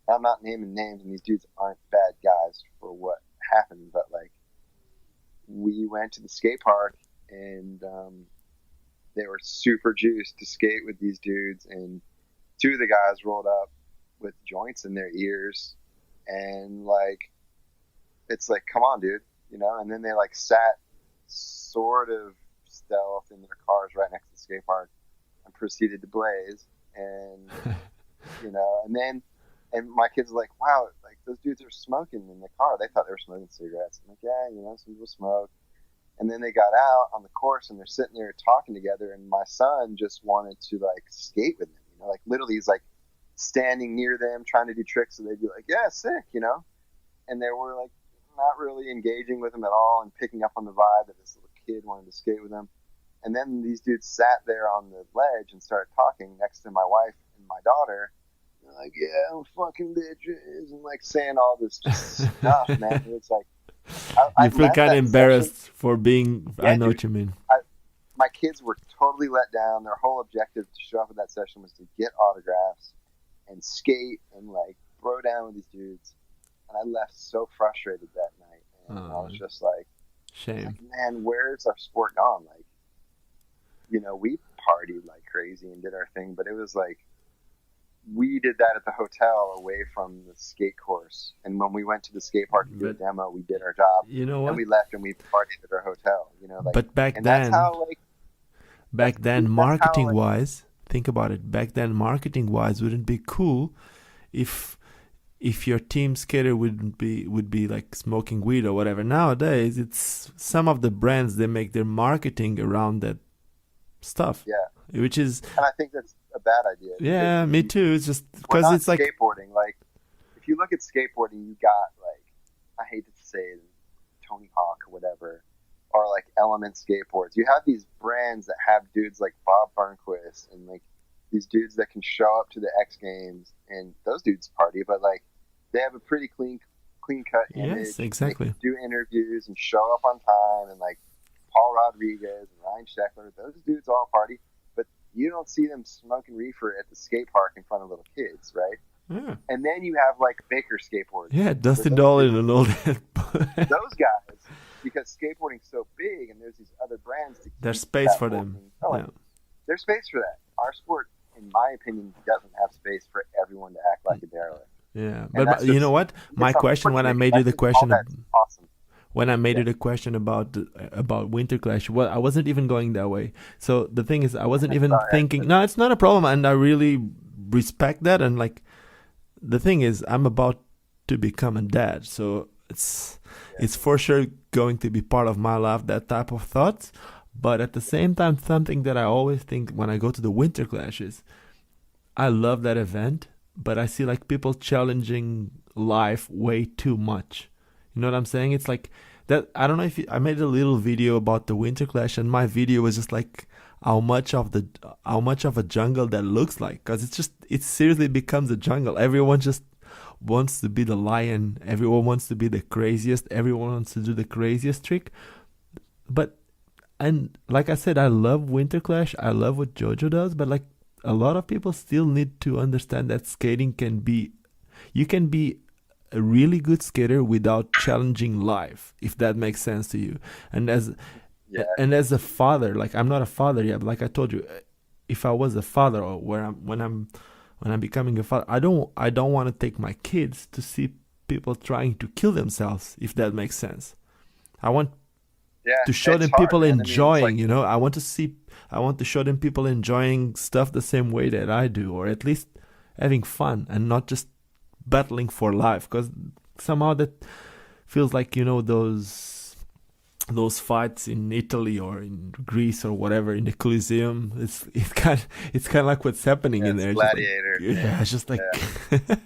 I'm not naming names, and these dudes aren't bad guys for what happened, but like we went to the skate park, and they were super juiced to skate with these dudes, and two of the guys rolled up with joints in their ears, and like it's like, come on, dude, you know. And then they like sat sort of stealth in their cars right next to the skate park and proceeded to blaze, and you know, and my kids were like, wow, like those dudes are smoking in the car. They thought they were smoking cigarettes. I'm like, yeah, you know, some people smoke. And then they got out on the course and they're sitting there talking together. And my son just wanted to like skate with them, you know, like literally he's like standing near them trying to do tricks. So they'd be like, yeah, sick, you know. And they were like not really engaging with him at all and picking up on the vibe that this little kid wanted to skate with them. And then these dudes sat there on the ledge and started talking next to my wife and my daughter. They're like, yeah, I'm fucking bitches, and like saying all this just stuff, man. And it's like I you feel left kind of that session. embarrassed for being. I Yeah, know dude. what you mean. My kids were totally let down. Their whole objective to show up at that session was to get autographs and skate and like bro down with these dudes. And I left so frustrated that night, and I was just like, Shame. man, where's our sport gone? Like, you know, we partied like crazy and did our thing, but it was like we did that at the hotel away from the skate course. And when we went to the skate park to do a But demo, we did our job. you know Then what? we left and we partied at our hotel, you know, like, But and that's how, like, back then, that's how, marketing like, wise, think about it. Back then, marketing wise, wouldn't it be cool if your team skater would be like smoking weed or whatever. Nowadays, it's some of the brands, they make their marketing around that stuff, yeah. which is, And I think that's a bad idea. yeah, me too. It's just We're because not it's like, skateboarding. Like, if you look at skateboarding, you got, like, I hate to say it, Tony Hawk or whatever, or like Element skateboards. You have these brands that have dudes like Bob Burnquist and like these dudes that can show up to the X Games, and those dudes party, but like they have a pretty clean cut image. yes, exactly. They can do interviews and show up on time, and like Paul Rodriguez and Ryan Sheckler, those dudes all party, but you don't see them smoking reefer at the skate park in front of little kids, right? Yeah, And then you have like Baker skateboards. yeah, Where Dustin those Dolan dudes, and all that. those guys, because skateboarding's so big and there's these other brands to There's keep space that for whole them. thing going. Yeah. There's space for that. Our sport, in my opinion, doesn't have space for everyone to act like a derelict. Yeah, And but that's you just, know what? My it's question when I unfortunate. made I you the think all question that's awesome. when I made Yeah. you the question about Winter Clash, well, I wasn't even going that way. So the thing is, I wasn't even Sorry, thinking. No, it's not a problem, and I really respect that. And like, the thing is, I'm about to become a dad, so it's for sure going to be part of my life, that type of thoughts. But at the same time, something that I always think when I go to the Winter Clashes, I love that event, but I see like people challenging life way too much. You know what I'm saying? It's like that. I don't know if I made a little video about the Winter Clash, and my video was just like how much of a jungle that looks like, because it seriously becomes a jungle. Everyone just wants to be the lion. Everyone wants to be the craziest. Everyone wants to do the craziest trick. But and like I said, I love Winter Clash. I love what JoJo does, but like a lot of people still need to understand that skating can be, you can be a really good skater without challenging life, if that makes sense to you. And Yeah, as a father, like I'm not a father yet, but like I told you, if I was a father, or when I'm becoming a father, I don't want to take my kids to see people trying to kill themselves, if that makes sense. I want yeah, to show it's them hard, people man. I mean, it's enjoying, like, you know. I want to show them people enjoying stuff the same way that I do, or at least having fun and not just battling for life, because somehow that feels like, you know, those fights in Italy or in Greece or whatever in the Coliseum. It's kind of like what's happening yeah, in it's there. Just like, gladiator. yeah, it's just like Yeah,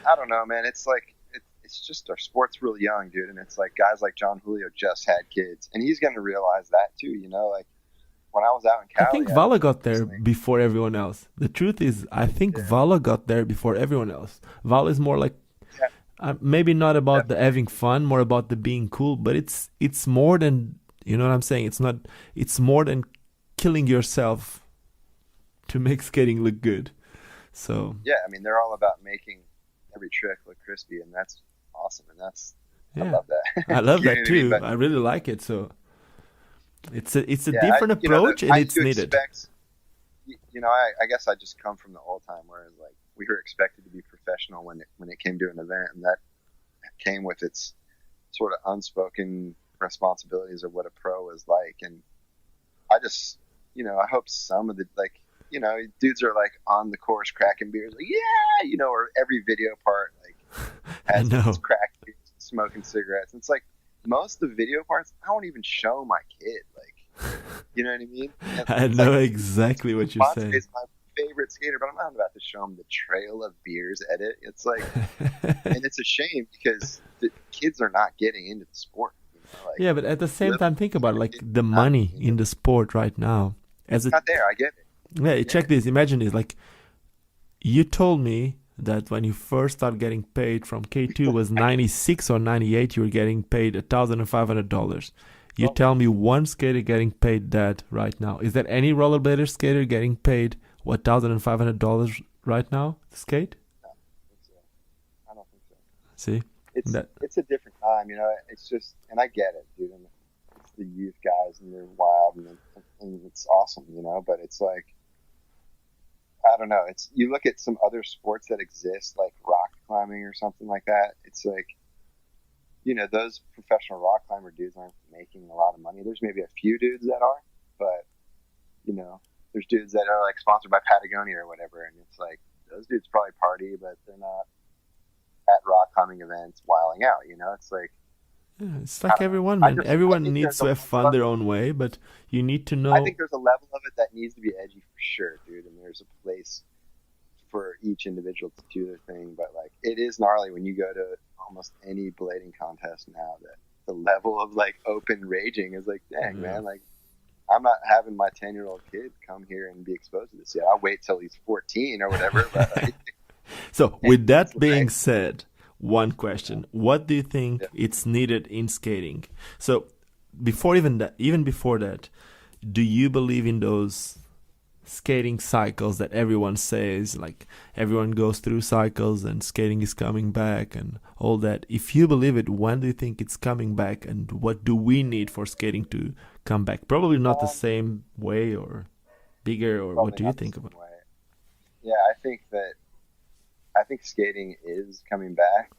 I don't know, man. It's like it's just our sport's real young, dude, and it's like guys like John Julio just had kids, and he's going to realize that too. You know, like when I was out in I think Cali, Vala got there recently, before everyone else. The truth is, I think yeah, Vala got there before everyone else. Vala is more like, yeah, maybe not about the definitely. having fun, more about the being cool, but it's more than, you know what I'm saying. It's more than killing yourself to make skating look good. So Yeah, I mean, they're all about making every trick look crispy, and that's awesome, and I yeah, love that. I love You know that what I mean? too. But I really like it. So it's a yeah, different approach, and I it's you needed. expect, I guess I just come from the old time, whereas like we were expected to be professional when it came to an event, and that came with its sort of unspoken responsibilities of what a pro is like. And I just, I hope some of the like, dudes are like on the course cracking beers, like yeah, or every video part like I has dudes know. cracking beers, smoking cigarettes. And it's like most of the video parts I won't even show my kid, like, you know what I mean? And I it's like know exactly what you're Monte saying. is my favorite skater, but I'm not about to show him the trail of beers edit. It's like, and it's a shame because the kids are not getting into the sport. Like Yeah, but at the same little time, think about it, like kids the not money getting into in the it. sport right now. As a Not there. I get it. Yeah, Yeah, check this. Imagine this. Like you told me that when you first started getting paid from K2 was 96 or 98, you were getting paid $1,500. You well, tell me one skater getting paid that right now. Is there any rollerblader skater getting paid $1,500 right now to skate? no, I don't think so. See It's that? it's a different time, It's just, and I get it, dude. And it's the youth guys, and they're wild, and it's awesome, But it's like, I don't know. It's, you look at some other sports that exist, like rock climbing or something like that. It's like, those professional rock climber dudes aren't making a lot of money. There's maybe a few dudes that are, but there's dudes that are like sponsored by Patagonia or whatever, and it's like those dudes probably party, but they're not at rock climbing events wiling out. It's like, Yeah, it's I like don't know. everyone, I man. just I Everyone think needs there's to a have level fun of their it. own way, but you need to I think know. there's a level of it that needs to be edgy for sure, dude. And there's a place for each individual to do their thing. But like, it is gnarly when you go to almost any blading contest now that the level of like open raging is like, dang, Yeah. man, like I'm not having my 10-year-old kid come here and be exposed to this yet. I'll wait till he's 14 or whatever. But like, So, and with it's that being like, said, one question: what do you think yeah. it's needed in skating? So, before even before that, do you believe in those skating cycles that everyone says, like everyone goes through cycles and skating is coming back and all that? If you believe it, when do you think it's coming back, and what do we need for skating to come back? Probably not the Um, same way or bigger, or what Probably do you not the think about same way. Yeah, I think skating is coming back.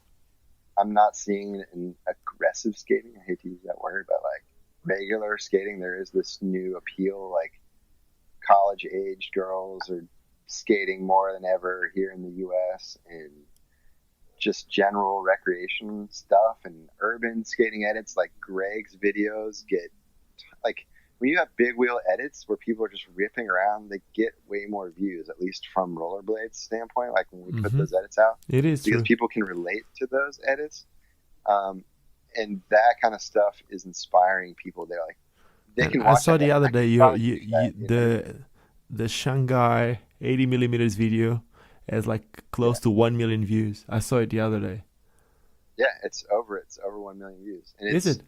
I'm not seeing an aggressive skating. I hate to use that word, but like regular skating, there is this new appeal. Like college age girls are skating more than ever here in the U.S. and just general recreation stuff and urban skating edits. Like Greg's videos get like when you have big wheel edits where people are just ripping around, they get way more views, at least from Rollerblade's standpoint. Like when we put those edits out, it is because true. people can relate to those edits, and that kind of stuff is inspiring people. They're like, they can watch. I saw the other day the the Shanghai 80 millimeters video has like close to 1 million views. I saw it the other day. Yeah, it's over 1 million views. And is it?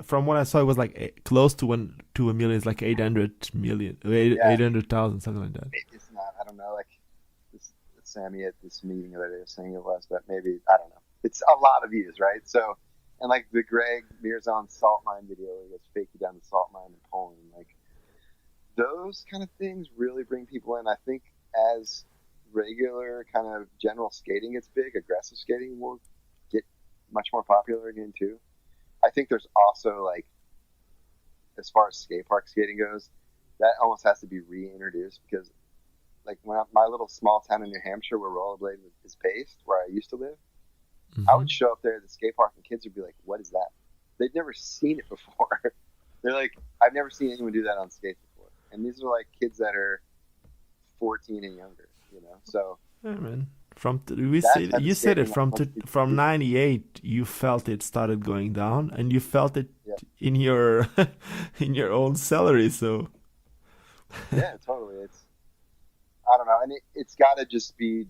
From what I saw, it was like close to 1 million. It's like 800 million, 800,000, something like that. It's not. I don't know. Like Sammy at this meeting the other day was saying it was, but maybe, I don't know. It's a lot of views, right? So, and like the Greg Mirzon salt mine video, where he goes faking down the salt mine in Poland, like those kind of things really bring people in. I think as regular kind of general skating gets big, aggressive skating will get much more popular again too. I think there's also, like, as far as skate park skating goes, that almost has to be reintroduced, because like my little small town in New Hampshire where Rollerblade is based, where I used to live, I would show up there at the skate park and kids would be like, what is that? They'd never seen it before. They're like, I've never seen anyone do that on skates before. And these are like kids that are 14 and younger, you know? So yeah, man. You said it from 98 you felt it started going down, and you felt it in your in your own salary. So yeah, totally. It's, I don't know, and it's got to just be,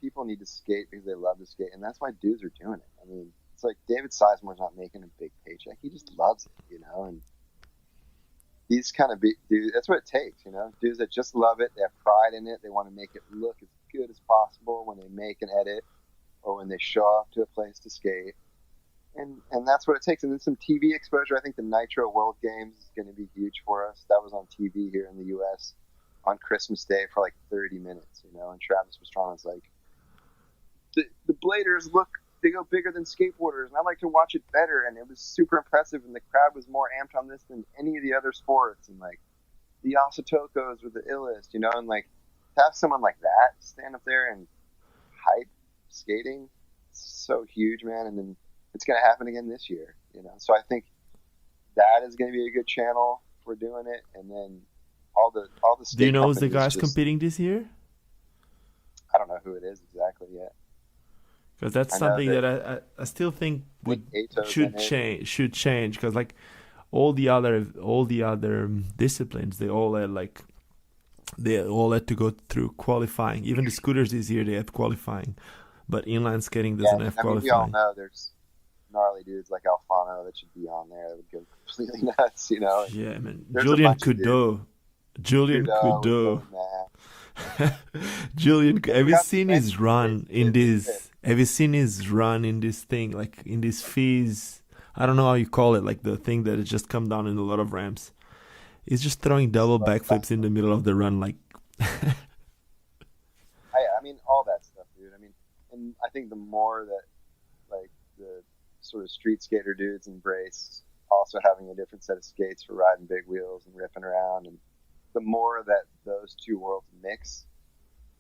people need to skate because they love to skate, and that's why dudes are doing it. I mean, it's like David Sizemore's not making a big paycheck; he just loves it, you know. And these kind of dudes, that's what it takes, you know. Dudes that just love it, they have pride in it, they want to make it look as good as possible when they make an edit or when they show up to a place to skate, and that's what it takes. And then some TV exposure. I think the Nitro World Games is going to be huge for us. That was on TV here in the U.S. on Christmas Day for like 30 minutes, you know. And Travis Pastrana was like, the bladers they go bigger than skateboarders, and I like to watch it better, and it was super impressive, and the crowd was more amped on this than any of the other sports, and like the Asatokos were the illest, you know. And like to have someone like that stand up there and hype skating, it's so huge, man. And then it's going to happen again this year, you know. So I think that is going to be a good channel for doing it. And then all the skate. Do you know the guys competing this year? I don't know who it is exactly yet. Because that's something that I still think should change. Because like all the other disciplines, they all had to go through qualifying. Even the scooters this year, they have qualifying, but inline skating doesn't have qualifying. We all know there's gnarly dudes like Alfano that should be on there that would go completely nuts, you know. Yeah, man. Julian Coudeau. Julian, have you seen his run in this? Have you seen his run in this thing, like in this Fiz? I don't know how you call it, like the thing that has just come down in a lot of ramps. He's just throwing double backflips in the middle of the run, like. I mean, all that stuff, dude. I mean, and I think the more that, like, the sort of street skater dudes embrace also having a different set of skates for riding big wheels and ripping around, and the more that those two worlds mix,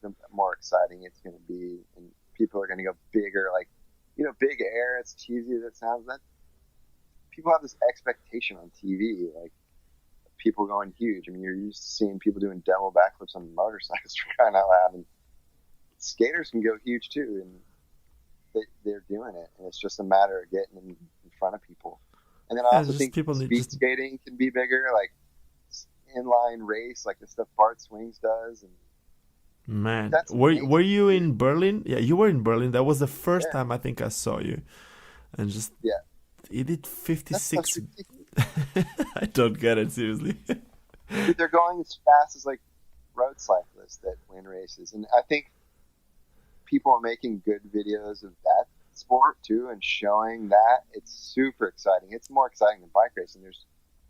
the more exciting it's going to be, and people are going to go bigger. Like, you know, big air, it's cheesy as it sounds, that people have this expectation on TV, like people going huge. I mean, you're used to seeing people doing double backflips on motorcycles for crying out loud, and skaters can go huge too, and they're doing it, and it's just a matter of getting in front of people. And then I also think speed skating can be bigger, like inline race, like the stuff Bart Swings does. And man, were you in Berlin? Yeah, you were in Berlin. That was the first time I think I saw you, and just he did 56. I don't get it, seriously. They're going as fast as like road cyclists that win races, and I think people are making good videos of that sport too, and showing that. It's super exciting. It's more exciting than bike racing.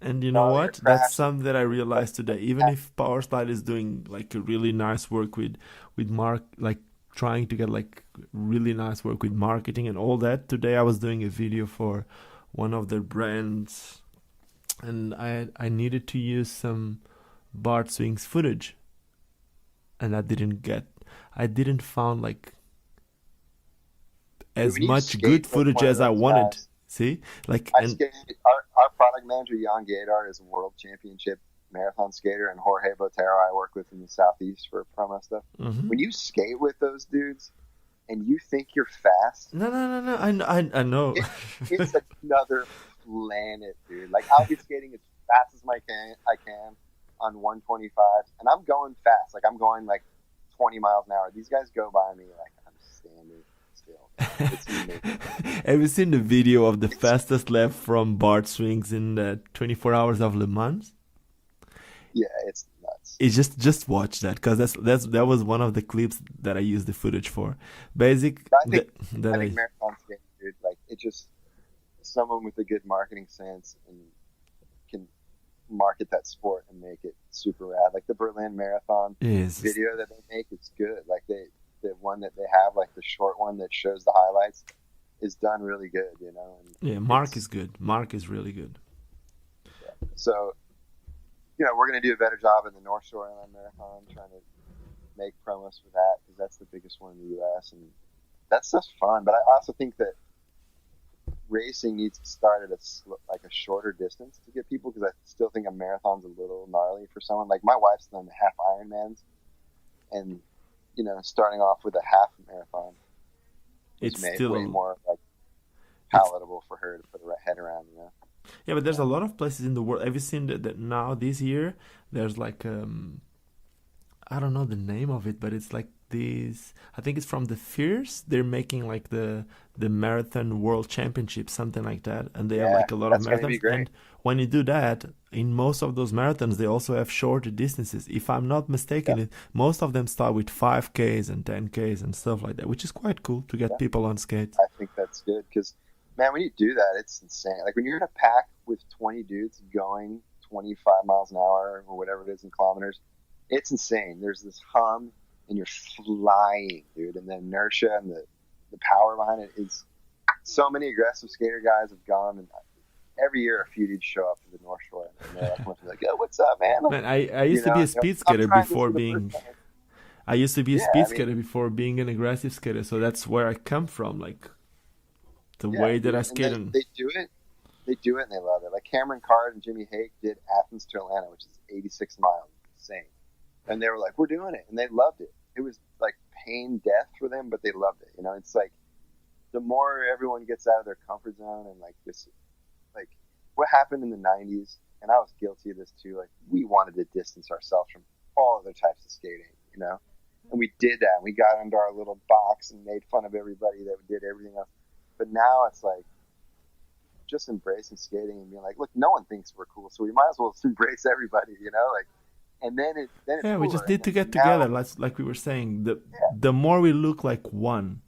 And you know what? That's something that I realized today. Even if Powerslide is doing like a really nice work with Mark, like trying to get like really nice work with marketing and all that. Today I was doing a video for one of their brands, and I needed to use some Bart Swings footage, and I didn't found like as much good footage as I wanted. See, like our product manager, Jan Gaydar, is a world championship marathon skater, and Jorge Botero I work with in the Southeast for promo stuff. Mm-hmm. When you skate with those dudes and you think you're fast, No. I know. it's another planet, dude. Like, I'll be skating as fast as I can on 125s, and I'm going fast. Like, I'm going like 20 miles an hour. These guys go by me like I'm standing still. It's amazing. Have you seen the video of the fastest lap from Bart Swings in the 24 Hours of Le Mans? Yeah, it's nuts. It's just watch that, because that was one of the clips that I used the footage for. I think Basic, marathon skating, dude, like, it just, someone with a good marketing sense and can market that sport and make it super rad. Like the Berlin Marathon video that they make is good. Like the one that they have, like the short one that shows the highlights, is done really good, you know. And yeah, Mark is good. Mark is really good. Yeah. So, you know, we're going to do a better job in the North Shore Inland Marathon, trying to make promos for that, because that's the biggest one in the U.S. and that stuff's fun. But I also think that racing needs to start at a shorter distance to get people, because I still think a marathon's a little gnarly for someone. Like, my wife's done half Ironmans, and, you know, starting off with a half marathon, it's still way more like palatable for her to put her head around, you know. Yeah, but there's a lot of places in the world. Have you seen that now this year? There's like I don't know the name of it, but it's like this. I think it's from the Fierce. They're making like the Marathon World Championship, something like that, and they have like a lot of marathons. And when you do that, in most of those marathons, they also have shorter distances. If I'm not mistaken, most of them start with 5Ks and 10Ks and stuff like that, which is quite cool to get people on skates. I think that's good, because, man, when you do that, it's insane. Like, when you're in a pack with 20 dudes going 25 miles an hour or whatever it is in kilometers, it's insane. There's this hum, and you're flying, dude. And the inertia and the power behind it is, so many aggressive skater guys have gone, and every year a few dudes show up to the North Shore, and they're like, "Yo, what's up, man?" Man, I used to be a speed skater before being. I used to be a speed skater before being an aggressive skater, so that's where I come from. Like, the way that I skate. They do it. They do it, and they love it. Like Cameron Card and Jimmy Hake did Athens to Atlanta, which is 86 miles. Insane. And they were like, "We're doing it," and they loved it. It was like pain, death for them, but they loved it. You know, it's like, the more everyone gets out of their comfort zone, and like this, like what happened in the 90s, and I was guilty of this too. Like, we wanted to distance ourselves from all other types of skating, you know, and we did that. We got into our little box and made fun of everybody that did everything else. But now it's like, just embracing skating and being like, look, no one thinks we're cool, so we might as well embrace everybody, you know, like. And then it's cooler. We just need to get together. Like we were saying, the more we look like one,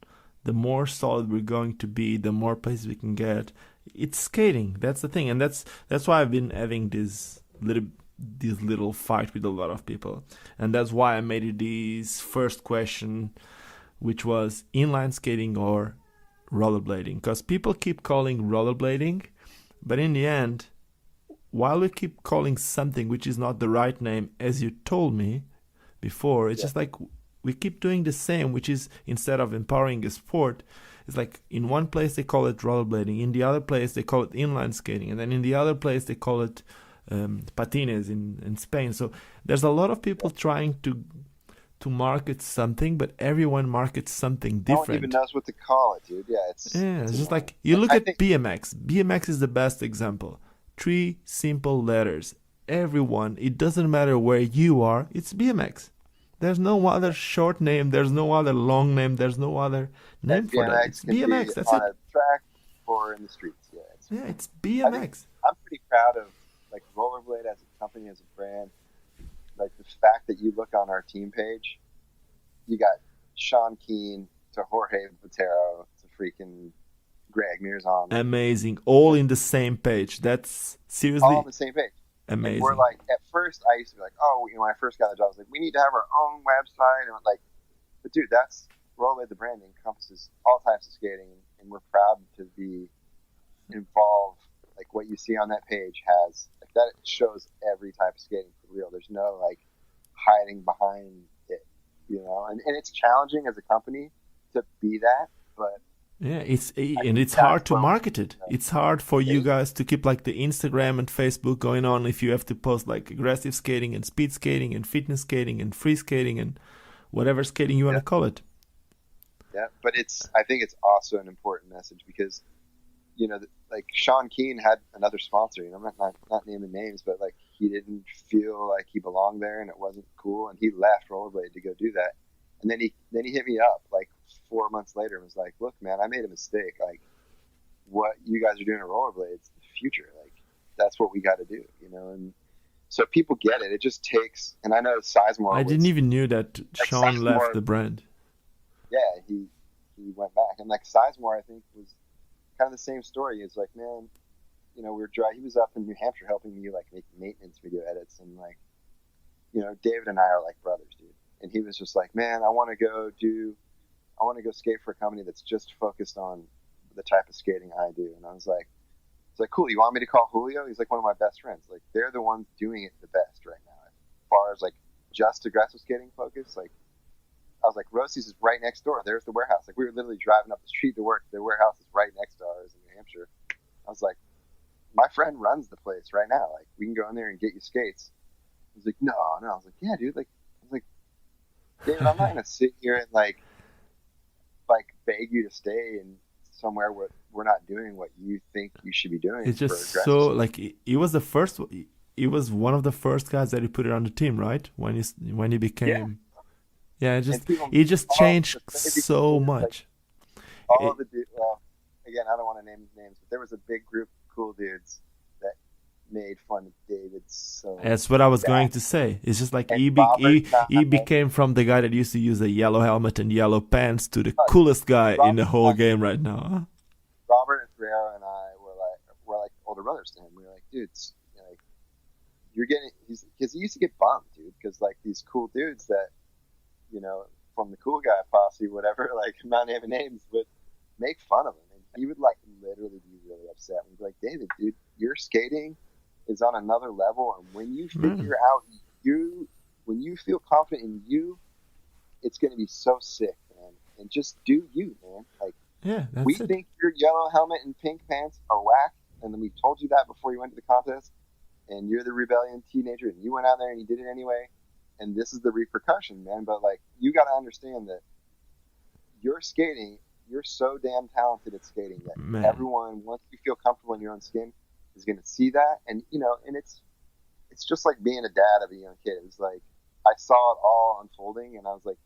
the more solid we're going to be, the more places we can get. It's skating. That's the thing, and that's why I've been having this little fight with a lot of people, and that's why I made it this first question, which was inline skating or rollerblading, because people keep calling rollerblading, but in the end, while we keep calling something which is not the right name, as you told me before, it's just like we keep doing the same, which is, instead of empowering a sport, it's like in one place they call it rollerblading, in the other place they call it inline skating, and then in the other place they call it patines in Spain. So there's a lot of people trying to market something, but everyone markets something different. No one even knows what to call it, dude. Yeah, it's just like, you look at BMX. BMX is the best example. 3 simple letters. Everyone, it doesn't matter where you are, it's BMX. There's no other short name, there's no other long name, there's no other name for that. It's BMX, that's it. On a track or in the streets, it's BMX. I'm pretty proud of, like, Rollerblade as a company, as a brand. Like, the fact that you look on our team page, you got Sean Keane to Jorge Botero to freaking Greg Mirzon. Amazing. All in the same page. That's seriously all on the same page. Amazing. And we're like, at first I used to be like, oh, you know, when I first got the job, I was like, we need to have our own website, and like, but dude, that's Rollerblade. The brand encompasses all types of skating, and we're proud to be involved. Like, what you see on that page has, like, that shows every type of skating for real. There's no like hiding behind it, you know. And it's challenging as a company to be that, but Yeah, it's hard to market it. It's hard for you guys to keep like the Instagram and Facebook going on if you have to post like aggressive skating and speed skating and fitness skating and free skating and whatever skating you want to call it. Yeah, but I think it's also an important message because, like Sean Keane had another sponsor. I'm not naming names, but like he didn't feel like he belonged there and it wasn't cool, and he left Rollerblade to go do that. And then he hit me up like 4 months later and was like, "Look, man, I made a mistake. Like, what you guys are doing at Rollerblades, the future. Like, that's what we got to do, And so people get it. It just takes. And I know Sizemore. I didn't even knew that Sean left the brand. Yeah, he went back, and like Sizemore, I think was kind of the same story. It's like, man, we were dry. He was up in New Hampshire helping me like make maintenance video edits, and like, David and I are like brothers, dude. And he was just like, man, I want to go skate for a company that's just focused on the type of skating I do. And I was like, it's like, cool. You want me to call Julio? He's like one of my best friends. Like, they're the ones doing it the best right now. As far as like just aggressive skating focus, like, I was like, Rossi's is right next door. There's the warehouse. Like, we were literally driving up the street to work. Their warehouse is right next to ours in New Hampshire. I was like, my friend runs the place right now. Like, we can go in there and get you skates. He's like, no. I was like, yeah, dude. Like, I was like, David, I'm not gonna sit here and like beg you to stay in somewhere where we're not doing what you think you should be doing. It's just so like he was the first. He was one of the first guys that he put it on the team, right? When he became. Yeah, it just changed so much. All of the dudes, well, again, I don't want to name names, but there was a big group of cool dudes that made fun of David. So that's what I was going to say. It's just like he became from the guy that used to use a yellow helmet and yellow pants to the coolest guy in the whole game right now. Huh? Robert Guerrero and I were like older brothers to him. We were like, dudes, like, you're getting, because he used to get bummed, dude, because like these cool dudes that, from the cool guy posse, whatever, like, I'm not naming names, but make fun of him. And he would, like, literally be really upset. He'd be like, David, dude, your skating is on another level. And when you figure out when you feel confident in you, it's going to be so sick, man. And just do you, man. Like, we think your yellow helmet and pink pants are whack. And then we told you that before you went to the contest. And you're the rebellion teenager. And you went out there and you did it anyway. And this is the repercussion, man. But like, you got to understand that you're so damn talented at skating that everyone, once you feel comfortable in your own skin, is going to see that. And and it's just like being a dad of a young kid. It was like, I saw it all unfolding, and I was like,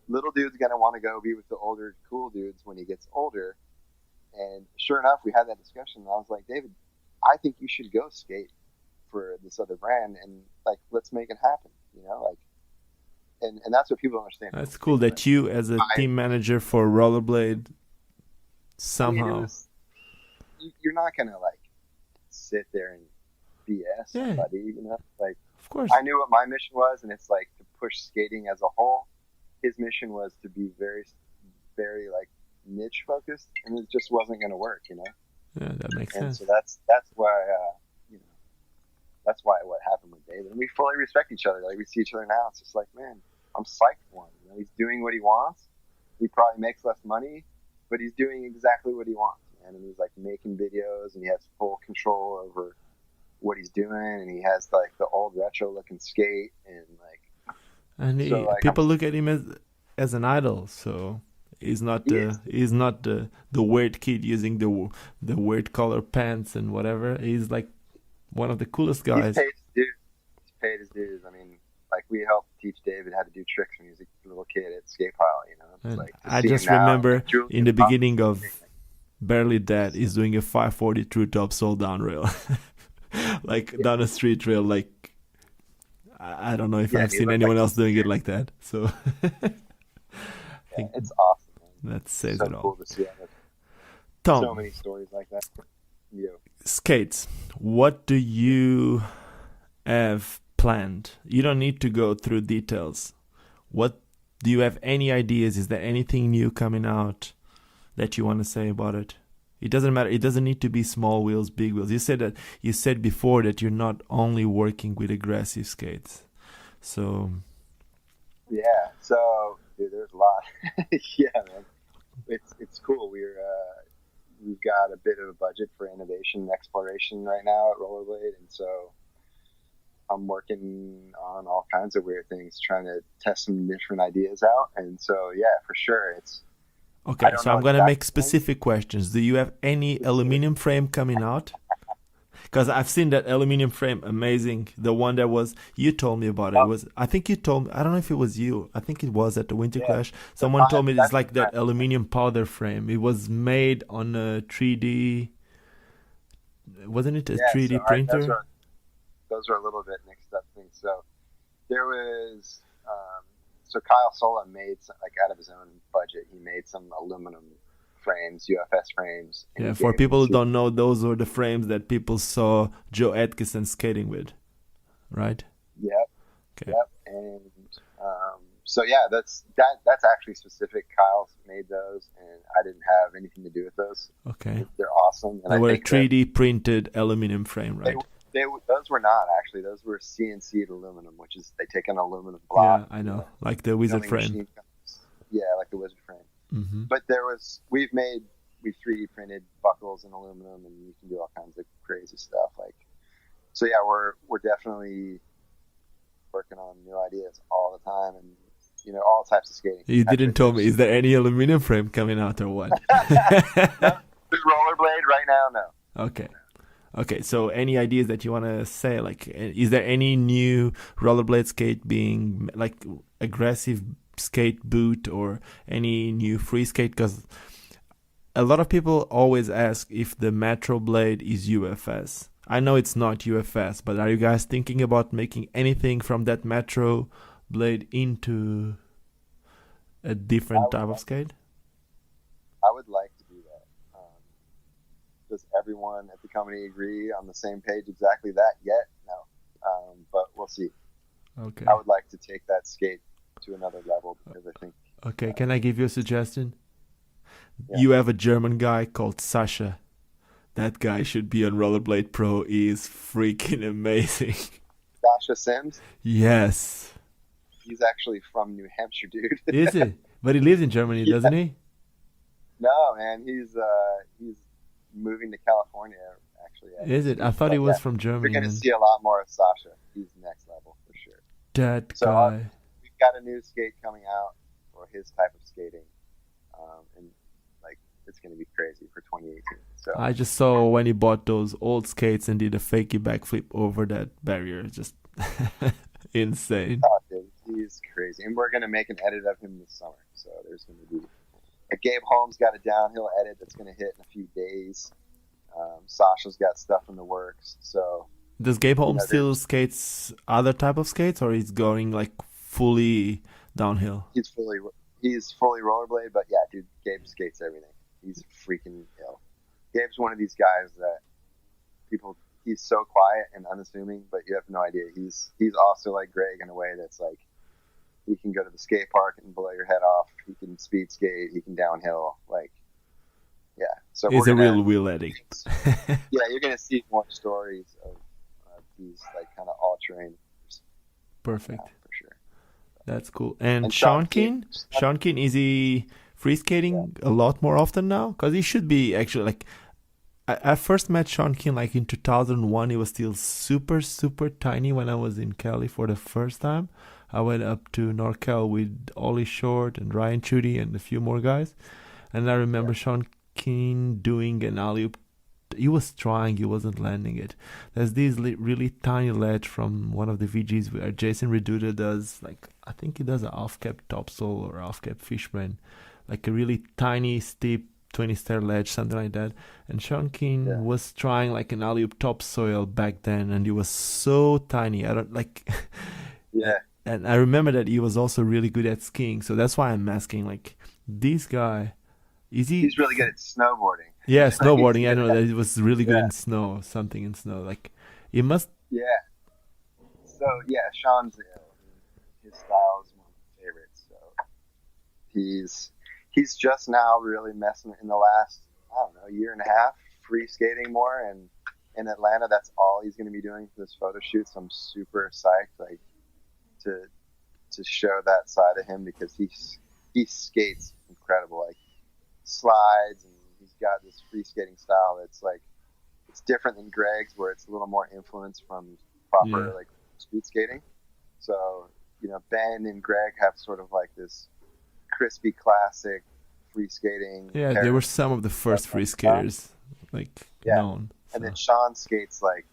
little dude's going to want to go be with the older cool dudes when he gets older. And sure enough, we had that discussion, and I was like, David, I think you should go skate for this other brand, and like, let's make it happen. Like, and that's what people don't understand. That's cool that you, as a team manager for Rollerblade, somehow. You're not gonna like sit there and BS somebody, Like, of course. I knew what my mission was, and it's like to push skating as a whole. His mission was to be very, very like niche focused, and it just wasn't gonna work, Yeah, that makes sense. So that's why. That's why what happened with David. And we fully respect each other. Like, we see each other now. It's just like, man, I'm psyched for him. He's doing what he wants. He probably makes less money, but he's doing exactly what he wants, man. And he's like making videos, and he has full control over what he's doing. And he has like the old retro looking skate, and like. And people look at him as an idol. So he's not the weird kid using the weird color pants and whatever. He's like one of the coolest guys. He's paid his dues. I mean, like, we helped teach David how to do tricks when he was a little kid at Skatepile, Like, I just remember in the beginning of Barely Dead, he's doing a 540 true top soul down rail. Like, down a street rail. Like, I don't know if I've seen anyone else doing it like that. So it's awesome, man. That says it all. Cool to see. Tom, so many stories like that. Skates, what do you have planned? You don't need to go through details. What do you have any ideas? Is there anything new coming out that you want to say about it? It doesn't matter. It doesn't need to be small wheels, big wheels. You said before that you're not only working with aggressive skates. So yeah, so dude, there's a lot. Yeah, man. it's cool. We've got a bit of a budget for innovation and exploration right now at Rollerblade, and so I'm working on all kinds of weird things, trying to test some different ideas out. And so, yeah, for sure, it's Okay, so I'm gonna make specific questions. Do you have any aluminum frame coming out? Because I've seen that aluminum frame, amazing. The one that was, you told me about it. It was, I think you told me, I don't know if it was you. I think it was at the Winter Clash. Someone told me it's like that aluminum powder frame. It was made on a 3D, wasn't it a 3D printer? Those are a little bit mixed up things. So there was, so Kyle Sola made, like out of his own budget, he made some aluminum frames, UFS frames. Yeah, for people who don't know, those were the frames that people saw Joe Atkinson skating with, right? Yep. Okay. Yep. And so yeah, that's actually specific. Kyle's made those, and I didn't have anything to do with those. Okay. They're awesome. And they were a 3D printed aluminum frame, right? Those were not actually. Those were CNC'd aluminum, which is they take an aluminum block. Yeah, I know, like the wizard frame. Yeah, like the wizard frame. Mm-hmm. But we've 3D printed buckles in aluminum, and you can do all kinds of crazy stuff. Like, so yeah, we're definitely working on new ideas all the time, and all types of skating. You didn't tell me. Is there any aluminum frame coming out or what? No, there's Rollerblade right now. No. Okay. Okay, so any ideas that you want to say? Like, is there any new rollerblade skate being like aggressive skate boot or any new free skate? Because a lot of people always ask if the Metro Blade is UFS. I know it's not UFS, but are you guys thinking about making anything from that Metro Blade into a different type of skate? I would like to do that. Does everyone at the company agree on the same page exactly that yet? No. But we'll see. Okay. I would like to take that skate to another level because I think... Okay, can I give you a suggestion? Yeah. You have a German guy called Sasha. That guy should be on Rollerblade Pro. He is freaking amazing. Sasha Sims? Yes. He's actually from New Hampshire, dude. Is he? But he lives in Germany, doesn't he? No, man. He's moving to California, actually. Is it? I thought he was from Germany. You're going to see a lot more of Sasha. He's next level for sure. That guy. We've got a new skate coming out for his type of skating. And it's going to be crazy for 2018. So I just saw when he bought those old skates and did a fakey backflip over that barrier. Just insane. Oh, dude, he's crazy. And we're going to make an edit of him this summer. So there's going to be... Gabe Holmes got a downhill edit that's going to hit in a few days. Sasha's got stuff in the works. So does Gabe Holmes still skates other type of skates, or he's going like fully downhill? He's fully rollerblade, but yeah, dude, Gabe skates everything. He's freaking ill. Gabe's one of these guys that he's so quiet and unassuming, but you have no idea. He's also like Greg in a way that's like, he can go to the skate park and blow your head off. He can speed skate. He can downhill. Like, yeah. So he's a real wheel addict. Yeah, you're gonna see more stories of these like kind of all-terrain. Perfect. Yeah, for sure. That's cool. And Sean Keane, is he free skating a lot more often now? Because he should be actually like. I first met Sean Keane like in 2001. He was still super, super tiny when I was in Cali for the first time. I went up to NorCal with Ollie Short and Ryan Chudy and a few more guys. And I remember Sean Keane doing an alley-oop. He was trying, he wasn't landing it. There's this really tiny ledge from one of the VGs where Jason Reduda does, like, I think he does an off-cap topsoil or off-cap fishman. Like a really tiny, steep 20-stair ledge, something like that. And Sean Keane was trying like an alley-oop topsoil back then, and he was so tiny. I don't like... Yeah. And I remember that he was also really good at skiing. So that's why I'm asking, like, this guy, is he... He's really good at snowboarding. Yeah, snowboarding. I know that he was really good in snow, something in snow. Like, he must... Yeah. So, yeah, Sean's his style is one of my favorites. So he's just now really messing in the last, I don't know, year and a half, free skating more. And in Atlanta, that's all he's going to be doing for this photo shoot. So I'm super psyched, like, to show that side of him, because he skates incredible. Like, slides, and he's got this free skating style that's like, it's different than Greg's, where it's a little more influence from proper like speed skating. So, you know, Ben and Greg have sort of like this crispy classic free skating. Yeah, they were some of the first free skaters, known. So. And then Sean skates like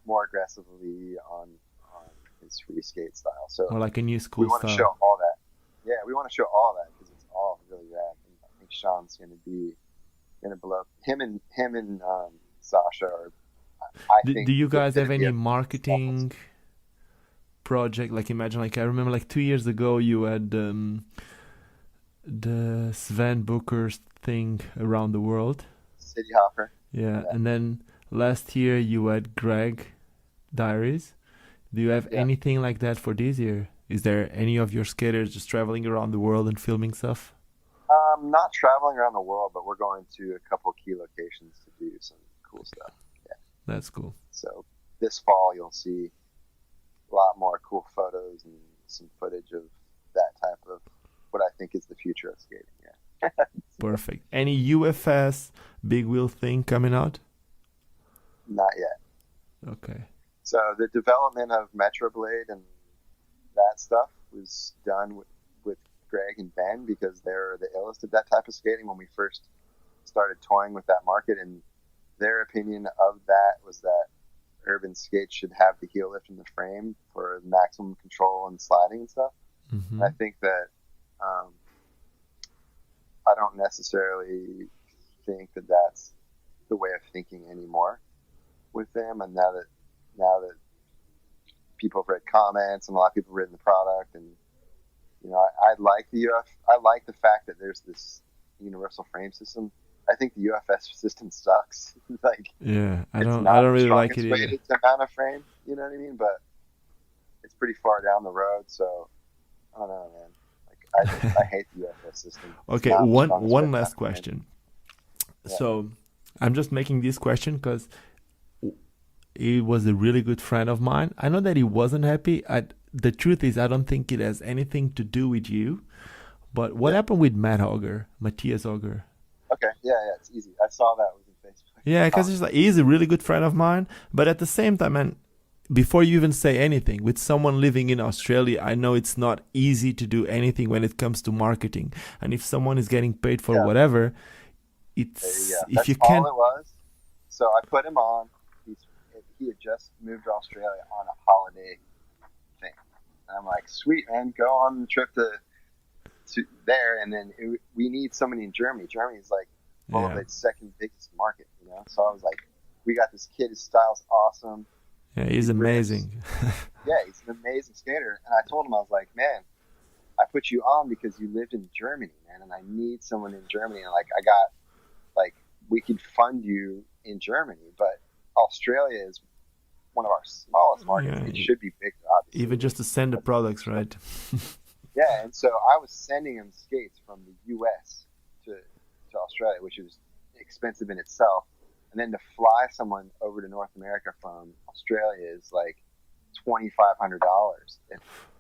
more aggressively on his free skate style. So or like a new school we want to show all that. Yeah, we want to show all that because it's all really rad. And I think Sean's gonna blow. Him and Sasha are. Do you guys have any marketing project? Like, imagine, like I remember, like 2 years ago, you had the Sven Booker's thing around the world. City Hopper. Yeah, and then last year you had Greg Diaries. Do you have anything like that for this year? Is there any of your skaters just traveling around the world and filming stuff? Not traveling around the world, but we're going to a couple key locations to do some cool stuff. Yeah, that's cool. So this fall you'll see a lot more cool photos and some footage of that type of what I think is the future of skating. Yeah. Perfect. Any UFS big wheel thing coming out? Not yet. Okay. So the development of Metroblade and that stuff was done with Greg and Ben because they're the illest at that type of skating when we first started toying with that market. And their opinion of that was that urban skates should have the heel lift in the frame for maximum control and sliding and stuff. Mm-hmm. And I think that I don't necessarily think that that's the way of thinking anymore with them. And now that people have read comments and a lot of people have written the product, and you know, I like I like the fact that there's this universal frame system. I think the UFS system sucks. Like, I don't really like it either. It's a mount of frame, you know what I mean? But it's pretty far down the road, so I don't know, man. Like, I hate the UFS system. Okay, one last question. Yeah. So I'm just making this question because he was a really good friend of mine. I know that he wasn't happy. The truth is, I don't think it has anything to do with you. But what happened with Matthias Auger? Okay, yeah, it's easy. I saw that was on Facebook. Yeah, because he's a really good friend of mine. But at the same time, man, before you even say anything, with someone living in Australia, I know it's not easy to do anything when it comes to marketing. And if someone is getting paid for whatever, it's if you can't. All it was. So I put him on. He had just moved to Australia on a holiday thing. And I'm like, sweet, man, go on the trip to there, and then we need somebody in Germany. Germany is like Rollerblade's second biggest market, you know. So I was like, we got this kid. His style's awesome. Yeah, he's amazing. Yeah, he's an amazing skater. And I told him, I was like, man, I put you on because you lived in Germany, man, and I need someone in Germany. And we could fund you in Germany, but Australia is one of our smallest markets. It should be bigger, obviously. Even just to send the products, right? Yeah, and so I was sending him skates from the U.S. to Australia, which is expensive in itself. And then to fly someone over to North America from Australia is like $2,500,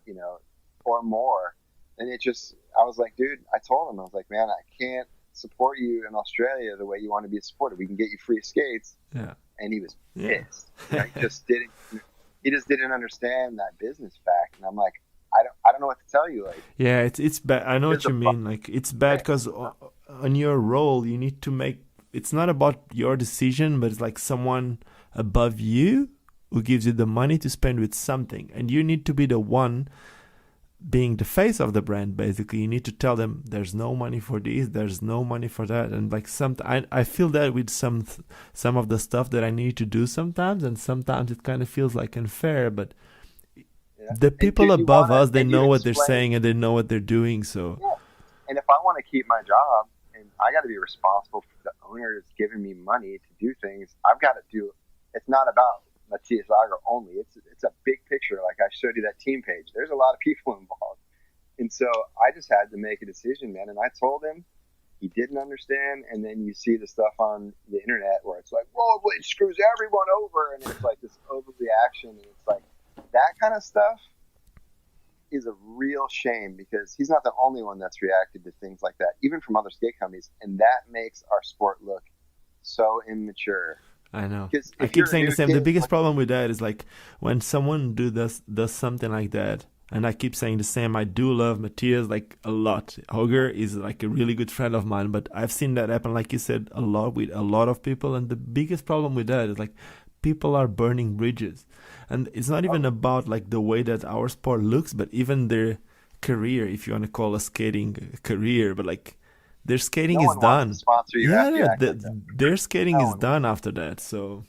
you know, or more. And I was like, dude, I told him, I was like, man, I can't support you in Australia the way you want to be supported. We can get you free skates. Yeah. And he was pissed. You know, he just didn't understand that business fact. And I'm like, I don't know what to tell you. Like, yeah, it's bad. I know what you mean. Like, it's bad because on your role, you need to make. It's not about your decision, but it's like someone above you who gives you the money to spend with something, and you need to be the one being the face of the brand. Basically, you need to tell them there's no money for this, there's no money for that, and like I feel that with some of the stuff that I need to do sometimes, and sometimes it kind of feels like unfair, but. Yeah. The people above us, they know what they're saying and they know what they're doing. So, and if I want to keep my job, and I got to be responsible for the owner that's giving me money to do things, I've got to do. It's not about Matthias Auger only. It's a big picture. Like I showed you that team page. There's a lot of people involved, and so I just had to make a decision, man. And I told him, he didn't understand. And then you see the stuff on the internet where it's like rollerblade screws everyone over, and it's like this overreaction, and it's like. That kind of stuff, is a real shame because he's not the only one that's reacted to things like that, even from other skate companies, and that makes our sport look so immature. I know. I keep saying the same. The biggest problem with that is like when someone does something like that, and I keep saying the same. I do love Matthias like a lot. Holger is like a really good friend of mine, but I've seen that happen, like you said, a lot with a lot of people. And the biggest problem with that is like people are burning bridges, and it's not even about like the way that our sport looks, but even their career, if you want to call a skating a career, but like. Their skating is done. Their skating is done after that. So,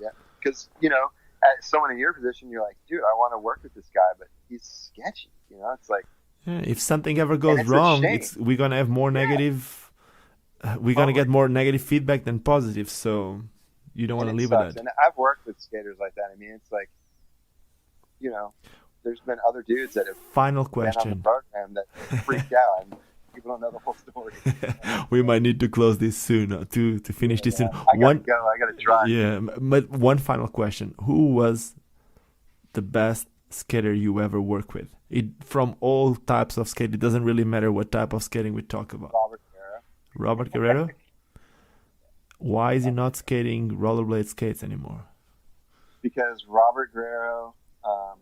yeah, because as someone in your position, you're like, dude, I want to work with this guy, but he's sketchy. It's like, if something ever goes wrong, we're gonna have more negative. We're gonna get more negative feedback than positive. So, you don't want to live with that. And I've worked with skaters like that. I mean, it's like, there's been other dudes that have final question been on the program that freaked out. And, people don't know the whole story. We might need to close this soon to finish this soon. I gotta drive. Yeah, but one final question: who was the best skater you ever worked with? From all types of skate, it doesn't really matter what type of skating we talk about. Robert Guerrero. Why is he not skating rollerblade skates anymore? Because Robert Guerrero,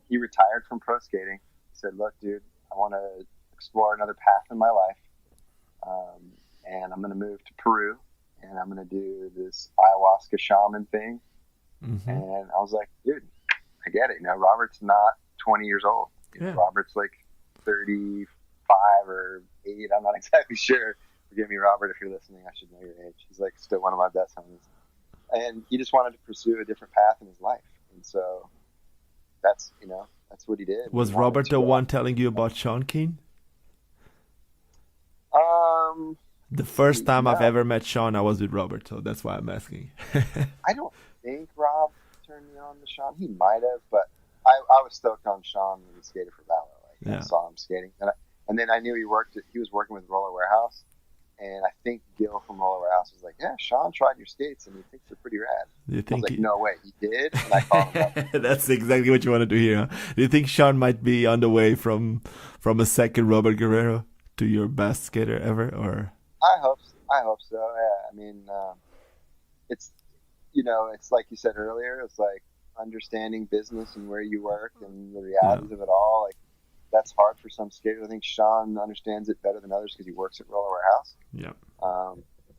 he retired from pro skating. He said, "Look, dude, I want to explore another path in my life, and I'm going to move to Peru, and I'm going to do this ayahuasca shaman thing." Mm-hmm. And I was like, dude, I get it. Robert's not 20 years old. Robert's like 35 or 8. I'm not exactly sure. Forgive me, Robert, if you're listening. I should know your age. He's like still one of my best homies. And he just wanted to pursue a different path in his life. And so that's what he did. Was Robert the one telling you about Sean Keane? The first time I've ever met Sean, I was with Robert, so that's why I'm asking. I don't think Rob turned me on to Sean. He might have, but I was stoked on Sean when he skated for Valor. I saw him skating, and then I knew he was working with Roller Warehouse, and I think Gil from Roller Warehouse was like, "Yeah, Sean tried your skates, and he thinks they're pretty rad." You think I was like, "No way, he did?" And I called him up. That's exactly what you wanted to hear. Huh? Do you think Sean might be on the way from a second Robert Guerrero to your best skater ever, or? I hope so. Yeah, I mean, it's it's like you said earlier. It's like understanding business and where you work and the realities of it all. Like that's hard for some skaters. I think Sean understands it better than others because he works at Roller Warehouse. Yeah.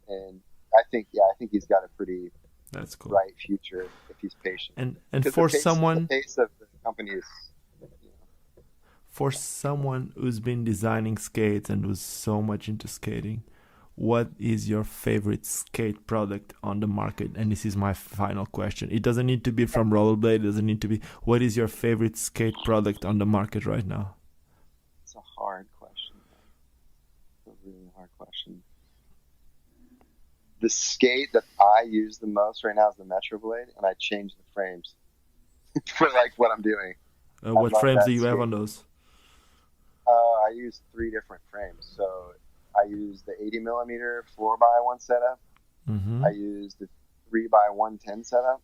And I think he's got a pretty bright future if he's patient. And for someone, the pace of the company is. For someone who's been designing skates and who's so much into skating, what is your favorite skate product on the market? And this is my final question. It doesn't need to be from Rollerblade. It doesn't need to be. What is your favorite skate product on the market right now? It's a hard question. It's a really hard question. The skate that I use the most right now is the Metro Blade, and I change the frames for like what I'm doing. What frames do you have on those? I use 3 different frames. So I use the 80 millimeter 4x1 setup. Mm-hmm. I use the 3x110 setup,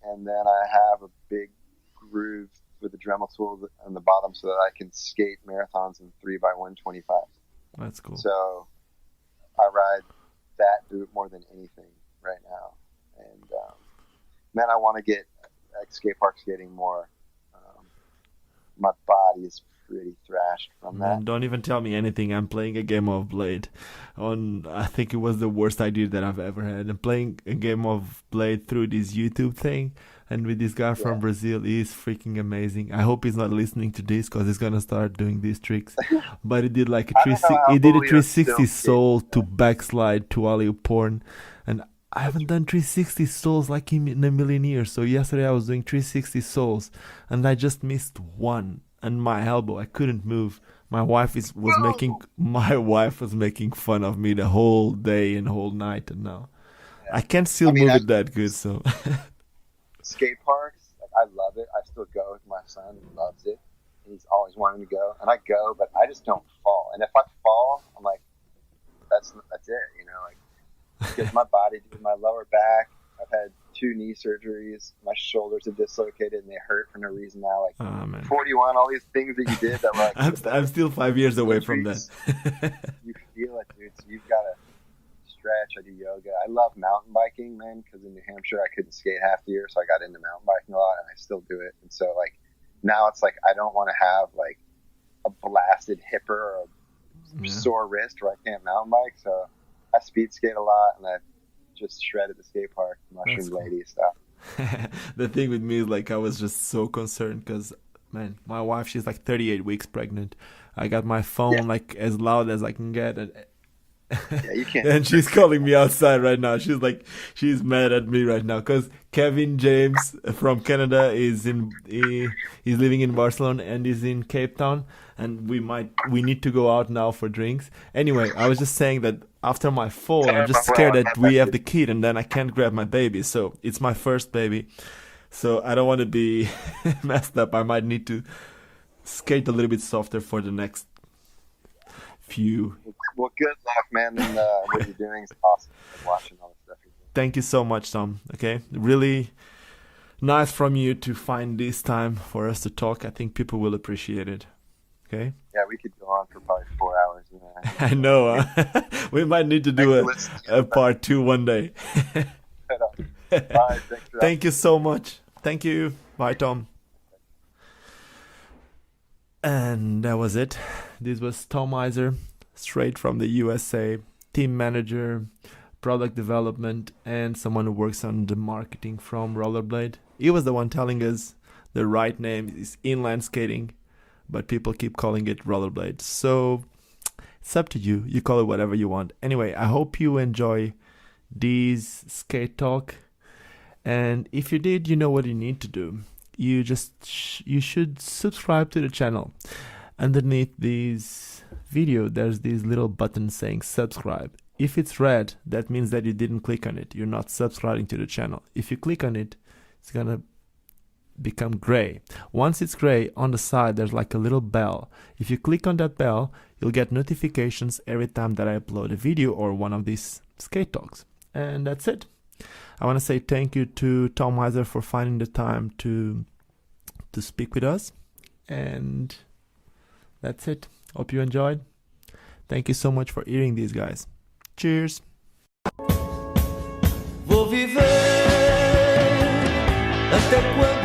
and then I have a big groove with a Dremel tool on the bottom so that I can skate marathons in 3x125. That's cool. So I ride that boot more than anything right now, and man, I want to get like skate park skating more. My body is pretty thrashed from that. Man, don't even tell me anything. I'm playing a game of Blade. I think it was the worst idea that I've ever had. I'm playing a game of Blade through this YouTube thing, and with this guy from Brazil. He is freaking amazing. I hope he's not listening to this because he's gonna start doing these tricks. But he did like a 360 soul to backslide to alley-oop porn, and I haven't done 360 souls like him in a million years. So yesterday I was doing 360 souls, and I just missed one. And my elbow, I couldn't move. My wife was making fun of me the whole day and whole night, and now I can't move it that good. So skate parks, like, I love it. I still go with my son; he loves it. He's always wanting to go, and I go, but I just don't fall. And if I fall, I'm like, that's it, like because my body, my lower back. I've had 2 knee surgeries. My shoulders are dislocated and they hurt for no reason now. Like man. 41, all these things that you did that were like, I'm still 5 years away from that. You feel it, dude. So you've got to stretch. I do yoga. I love mountain biking, man, because in New Hampshire I couldn't skate half the year, so I got into mountain biking a lot, and I still do it. And so like now it's like I don't want to have like a blasted hip or a sore wrist where I can't mountain bike. So I speed skate a lot, and I just shredded the skate park, mushroom lady stuff. The thing with me is like I was just so concerned because, man, my wife, she's like 38 weeks pregnant. I got my phone like as loud as I can get, and you can't. and she's calling me outside right now. She's like, she's mad at me right now because Kevin James from Canada is he's living in Barcelona and is in Cape Town, and we need to go out now for drinks. Anyway, I was just saying that after my fall, I'm just scared that we have the kid and then I can't grab my baby. So it's my first baby, so I don't want to be messed up. I might need to skate a little bit softer for the next few. Well, good luck, man, and what you're doing is awesome. I'm watching all the stuff you're doing. Thank you so much, Tom. Okay, really nice from you to find this time for us to talk. I think people will appreciate it. Okay. Yeah, we could go on for probably 4 hours. You know? I know. We might need to do a part 2 one day. Bye, thank you so much. Thank you. Bye, Tom. And that was it. This was Tom Hyser, straight from the USA, team manager, product development, and someone who works on the marketing from Rollerblade. He was the one telling us the right name is inline skating, but people keep calling it Rollerblade. So it's up to you. You call it whatever you want. Anyway, I hope you enjoy these skate talk. And if you did, you know what you need to do. You should subscribe to the channel. Underneath this video, there's this little button saying subscribe. If it's red, that means that you didn't click on it. You're not subscribing to the channel. If you click on it, it's gonna become gray. Once it's gray, on the side there's like a little bell. If you click on that bell, you'll get notifications every time that I upload a video or one of these skate talks. And that's it. I want to say thank you to Tom Hyser for finding the time to speak with us. And that's it. Hope you enjoyed. Thank you so much for hearing these guys. Cheers. Vou viver até quando